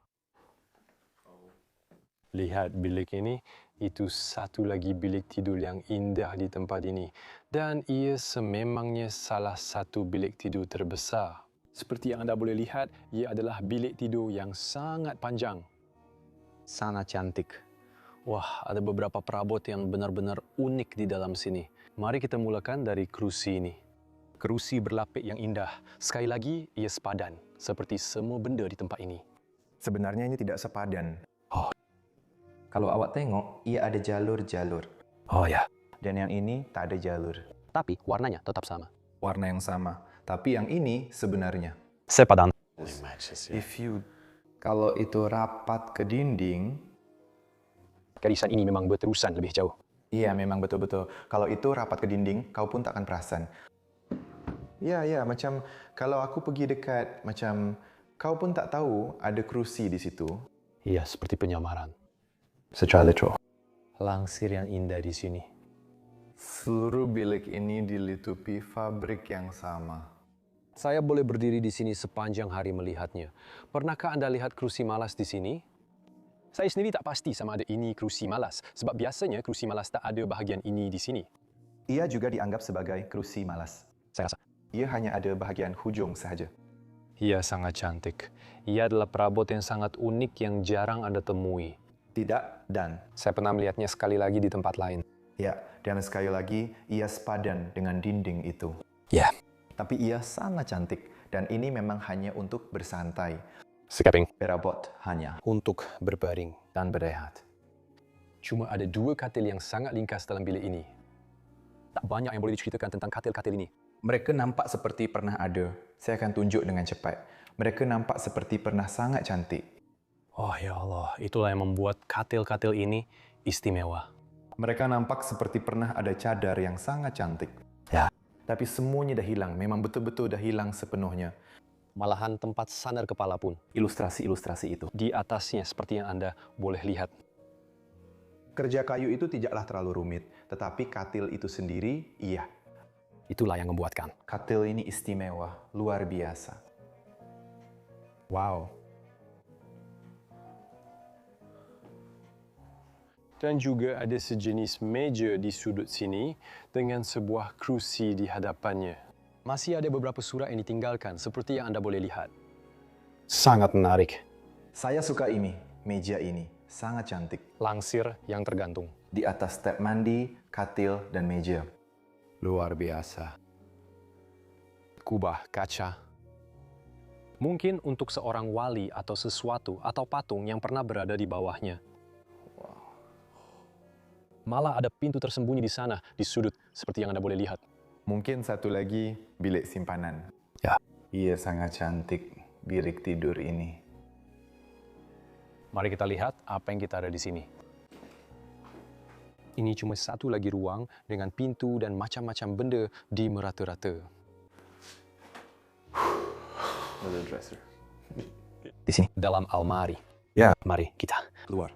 Lihat bilik ini, itu satu lagi bilik tidur yang indah di tempat ini. Dan ia sememangnya salah satu bilik tidur terbesar. Seperti yang anda boleh lihat, ia adalah bilik tidur yang sangat panjang. Sangat cantik. Wah, ada beberapa perabot yang benar-benar unik di dalam sini. Mari kita mulakan dari kerusi ini. Kerusi berlapik yang indah. Sekali lagi, ia sepadan. Seperti semua benda di tempat ini. sebenarnya ini tidak sepadan. Kalau awak tengok, ia ada jalur-jalur. Oh ya. Dan yang ini tak ada jalur. Tapi warnanya tetap sama. Warna yang sama. Tapi yang ini sebenarnya. Sepadan. Kalau itu rapat ke dinding, Garisan ini memang berterusan lebih jauh. iya memang betul-betul. Kalau itu rapat ke dinding, kau pun tak akan perasan. Ya, macam kalau aku pergi dekat, macam kau pun tak tahu ada kerusi di situ. Iya, seperti penyamaran. Secara literal. Langsir yang indah di sini. Seluruh bilik ini dilitupi fabrik yang sama. Saya boleh berdiri di sini sepanjang hari melihatnya. Pernahkah Anda lihat kerusi malas di sini? Saya sendiri tak pasti sama ada ini kerusi malas. Sebab biasanya kerusi malas tak ada bahagian ini di sini. Ia juga dianggap sebagai kerusi malas. Saya rasa. Ia hanya ada bahagian hujung sahaja. Ia sangat cantik. Ia adalah perabot yang sangat unik yang jarang Anda temui. Tidak dan. Saya pernah melihatnya sekali lagi di tempat lain. Ya, dan sekali lagi, ia sepadan dengan dinding itu. Ya. Tapi ia sangat cantik, dan ini memang hanya untuk bersantai. Sekeping. Perabot hanya. Untuk berbaring. Dan berehat. Cuma ada dua katil yang sangat ringkas dalam bilik ini. Tak banyak yang boleh diceritakan tentang katil-katil ini. Mereka nampak seperti pernah ada. Saya akan tunjuk dengan cepat. Mereka nampak seperti pernah sangat cantik. Oh ya Allah, itulah yang membuat katil-katil ini istimewa. Mereka nampak seperti pernah ada cadar yang sangat cantik. Ya. Tapi semuanya dah hilang. Memang betul-betul dah hilang sepenuhnya. Malahan tempat sandar kepala pun. Ilustrasi-ilustrasi itu. Di atasnya seperti yang Anda boleh lihat. Kerja kayu itu tidaklah terlalu rumit. Tetapi katil itu sendiri, iya. Itulah yang membuatkan. Katil ini istimewa, luar biasa. Wow. Dan juga ada sejenis meja di sudut sini dengan sebuah kerusi di hadapannya. Masih ada beberapa surat yang ditinggalkan seperti yang Anda boleh lihat. Sangat menarik. Saya suka ini, meja ini. Sangat cantik. Langsir yang tergantung. Di atas step mandi, katil, dan meja. Luar biasa. Kubah kaca. Mungkin untuk seorang wali atau sesuatu atau patung yang pernah berada di bawahnya. Malah ada pintu tersembunyi di sana, di sudut, seperti yang Anda boleh lihat. Mungkin satu lagi bilik simpanan. Ya. Iya, sangat cantik bilik tidur ini. Mari kita lihat apa yang kita ada di sini. Ini cuma satu lagi ruang dengan pintu dan macam-macam benda di merata-rata. Little dresser. Di sini. Dalam almari. Ya. Mari kita keluar.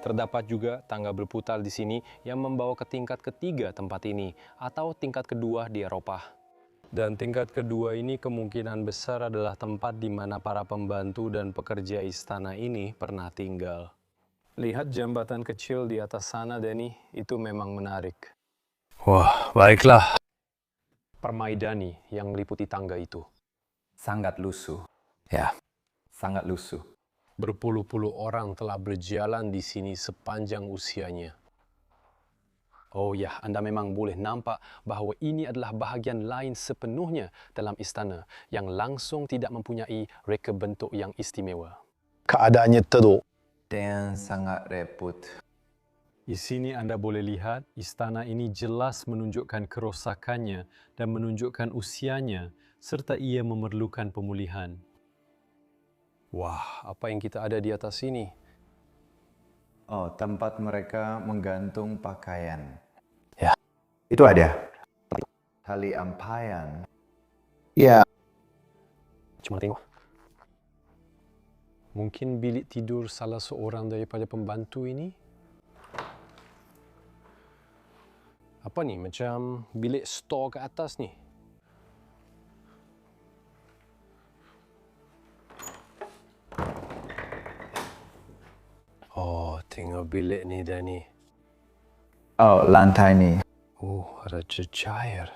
Terdapat juga tangga berputar di sini yang membawa ke tingkat ketiga tempat ini, atau tingkat kedua di Eropa. Dan tingkat kedua ini kemungkinan besar adalah tempat di mana para pembantu dan pekerja istana ini pernah tinggal. Lihat jembatan kecil di atas sana, Denny, itu memang menarik. Wah, baiklah. Permaidani yang meliputi tangga itu. Sangat lusuh. Ya. Sangat lusuh. Berpuluh-puluh orang telah berjalan di sini sepanjang usianya. Oh ya, Anda memang boleh nampak bahawa ini adalah bahagian lain sepenuhnya dalam istana yang langsung tidak mempunyai reka bentuk yang istimewa. Keadaannya teruk. Dan sangat repot. Di sini Anda boleh lihat istana ini jelas menunjukkan kerosakannya dan menunjukkan usianya serta ia memerlukan pemulihan. Wah, apa yang kita ada di atas sini? Oh, tempat mereka menggantung pakaian. Ya. Itu ada. Tali ampaian. Ya. Cuma tengok. Mungkin bilik tidur salah seorang daripada pembantu ini? Apa ni? Macam bilik store ke atas ni? Oh, tengok bilik ni, Danny. Oh, lantai ni. Oh, ada cecair.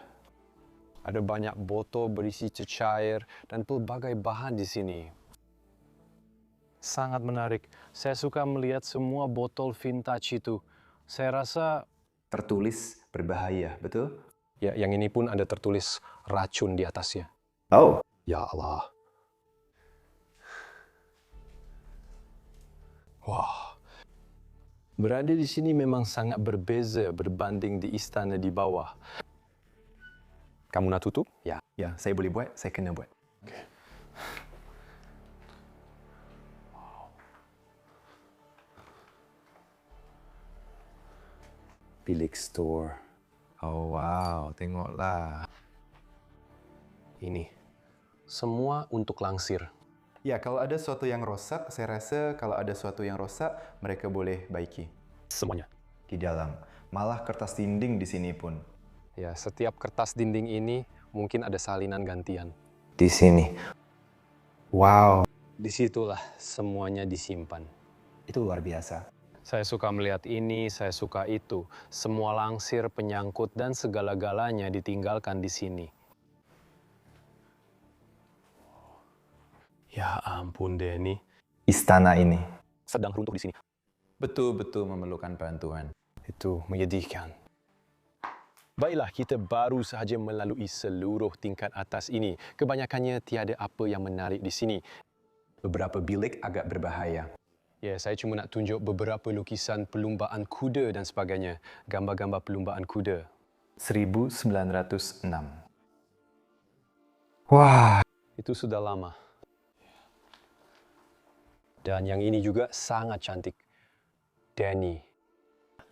Ada banyak botol berisi cecair dan pelbagai bahan di sini. Sangat menarik. Saya suka melihat semua botol vintage itu. Saya rasa... Tertulis berbahaya, betul? Ya, yang ini pun ada tertulis racun di atasnya. Oh. Ya Allah. Wah. Berada di sini memang sangat berbeza berbanding di istana di bawah. Kamu nak tutup? Ya. Ya, saya boleh buat, saya kena buat. Okay. Bilik store. Oh, wow. Tengoklah. Ini. Semua untuk langsir. Ya, kalau ada sesuatu yang rosak, saya rasa kalau ada sesuatu yang rosak, mereka boleh baiki. Semuanya. Di dalam. Malah kertas dinding di sini pun. Ya, setiap kertas dinding ini mungkin ada salinan gantian. Di sini. Wow. Disitulah semuanya disimpan. Itu luar biasa. Saya suka melihat ini, saya suka itu. Semua langsir, penyangkut, dan segala-galanya ditinggalkan di sini. Ya ampun, Denny. Istana ini Sedang runtuh di sini. Betul-betul memerlukan bantuan. Itu menyedihkan. Baiklah, kita baru sahaja melalui seluruh tingkat atas ini. Kebanyakannya tiada apa yang menarik di sini. beberapa bilik agak berbahaya. Ya, saya cuma nak tunjuk beberapa lukisan perlumbaan kuda dan sebagainya. Gambar-gambar perlumbaan kuda. 1906. Wah, itu sudah lama. Dan yang ini juga sangat cantik. Danny.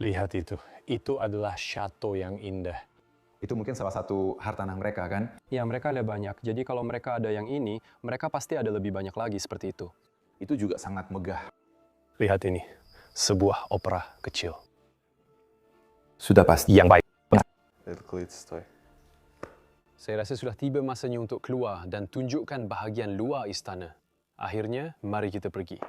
Lihat itu. Itu adalah chateau yang indah. Itu mungkin salah satu hartanah mereka, kan? Ya, mereka ada banyak. Jadi kalau mereka ada yang ini, mereka pasti ada lebih banyak lagi seperti itu. itu juga sangat megah. Lihat ini, sebuah opera kecil. Sudah pasti. Yang baik. Toy. Saya rasa sudah tiba masanya untuk keluar dan tunjukkan bahagian luar istana. Akhirnya, mari kita pergi.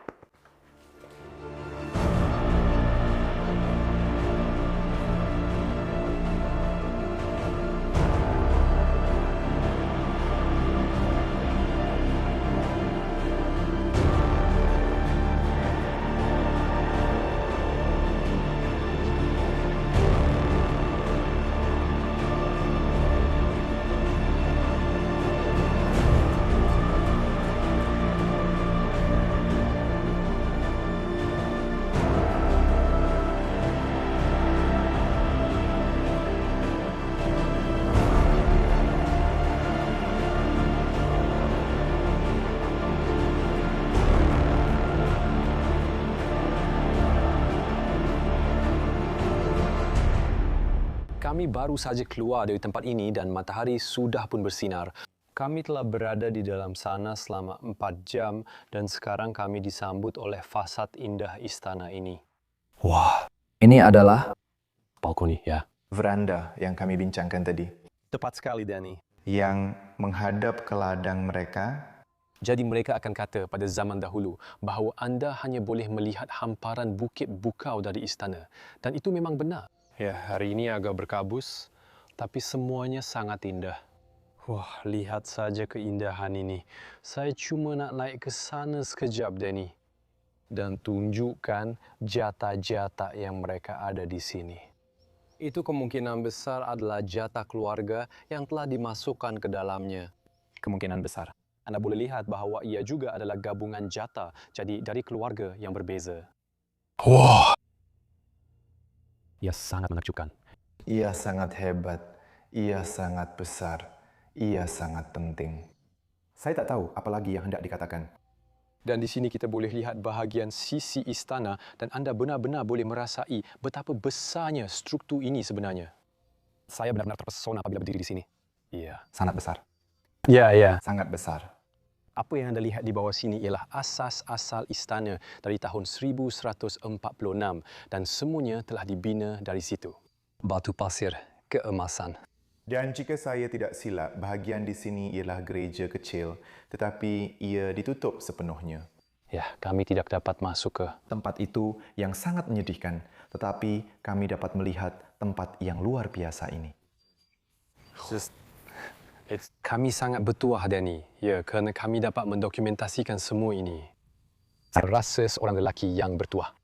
Kami baru saja keluar dari tempat ini dan matahari sudah pun bersinar. Kami telah berada di dalam sana selama 4 jam dan sekarang kami disambut oleh fasad indah istana ini. Wah, ini adalah Balkoni, ya. Veranda yang kami bincangkan tadi, Tepat sekali, Danny. yang menghadap ke ladang mereka. Jadi mereka akan kata pada zaman dahulu bahawa anda hanya boleh melihat hamparan bukit bukau dari istana. Dan itu memang benar. Ya, hari ini agak berkabus, tapi semuanya sangat indah. Wah, lihat saja keindahan ini. Saya cuma nak naik ke sana sekejap, Danny. Dan tunjukkan jatah-jatah yang mereka ada di sini. Itu kemungkinan besar adalah jatah keluarga yang telah dimasukkan ke dalamnya. Kemungkinan besar. Anda boleh lihat bahawa ia juga adalah gabungan jatah, jadi dari keluarga yang berbeza. Wah! Ia sangat menakjubkan. Ia sangat hebat, ia sangat besar, ia sangat penting. Saya tak tahu apa lagi yang hendak dikatakan. Dan di sini kita boleh lihat bahagian sisi istana dan anda benar-benar boleh merasai betapa besarnya struktur ini sebenarnya. Saya benar-benar terpesona apabila berdiri di sini. Iya. Sangat besar, Ya, ya. sangat besar. Apa yang anda lihat di bawah sini ialah asas-asal istana dari tahun 1146 dan semuanya telah dibina dari situ. Batu pasir, keemasan. Dan jika saya tidak silap, bahagian di sini ialah gereja kecil, tetapi ia ditutup sepenuhnya. Ya, kami tidak dapat masuk ke... Tempat itu yang sangat menyedihkan, tetapi kami dapat melihat tempat yang luar biasa ini. Kami sangat bertuah, Danny. Ya, kerana kami dapat mendokumentasikan semua ini. Saya rasa seorang lelaki yang bertuah.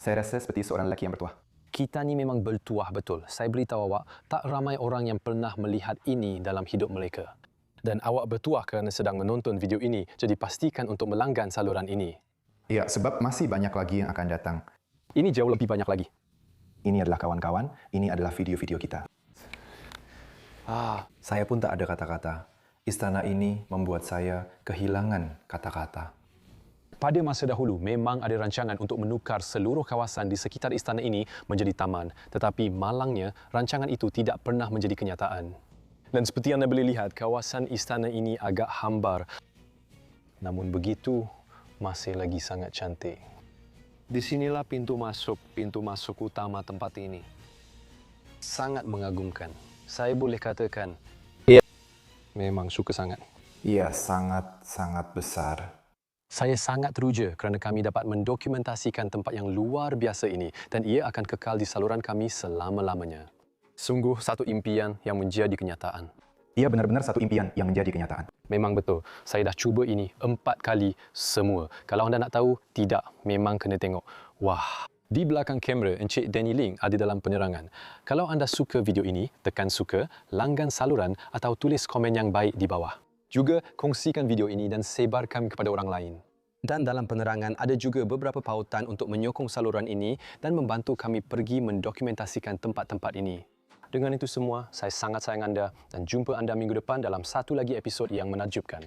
Saya rasa seperti seorang lelaki yang bertuah. Kita ni memang bertuah betul. Saya beritahu awak, tak ramai orang yang pernah melihat ini dalam hidup mereka. Dan awak bertuah kerana sedang menonton video ini, jadi pastikan untuk melanggan saluran ini. Ya, sebab masih banyak lagi yang akan datang. Ini jauh lebih banyak lagi. Ini adalah kawan-kawan, ini adalah video-video kita. Saya pun tak ada kata-kata. Istana ini membuat saya kehilangan kata-kata. Pada masa dahulu, memang ada rancangan untuk menukar seluruh kawasan di sekitar istana ini menjadi taman. Tetapi malangnya, rancangan itu tidak pernah menjadi kenyataan. Dan seperti anda boleh lihat, kawasan istana ini agak hambar. Namun begitu, masih lagi sangat cantik. Di sinilah pintu masuk utama tempat ini. Sangat mengagumkan. Saya boleh katakan, memang suka sangat. Ia sangat-sangat besar. Saya sangat teruja kerana kami dapat mendokumentasikan tempat yang luar biasa ini dan ia akan kekal di saluran kami selama-lamanya. Sungguh satu impian yang menjadi kenyataan. Ia benar-benar satu impian yang menjadi kenyataan. Memang betul. Saya dah cuba ini 4 kali semua. Kalau anda nak tahu, tidak. Memang kena tengok. Wah. Di belakang kamera, Encik Danny Ling ada dalam penerangan. Kalau anda suka video ini, tekan suka, langgan saluran atau tulis komen yang baik di bawah. Juga kongsikan video ini dan sebarkan kepada orang lain. Dan dalam penerangan ada juga beberapa pautan untuk menyokong saluran ini dan membantu kami pergi mendokumentasikan tempat-tempat ini. Dengan itu semua, saya sangat sayang anda dan jumpa anda minggu depan dalam satu lagi episod yang menakjubkan.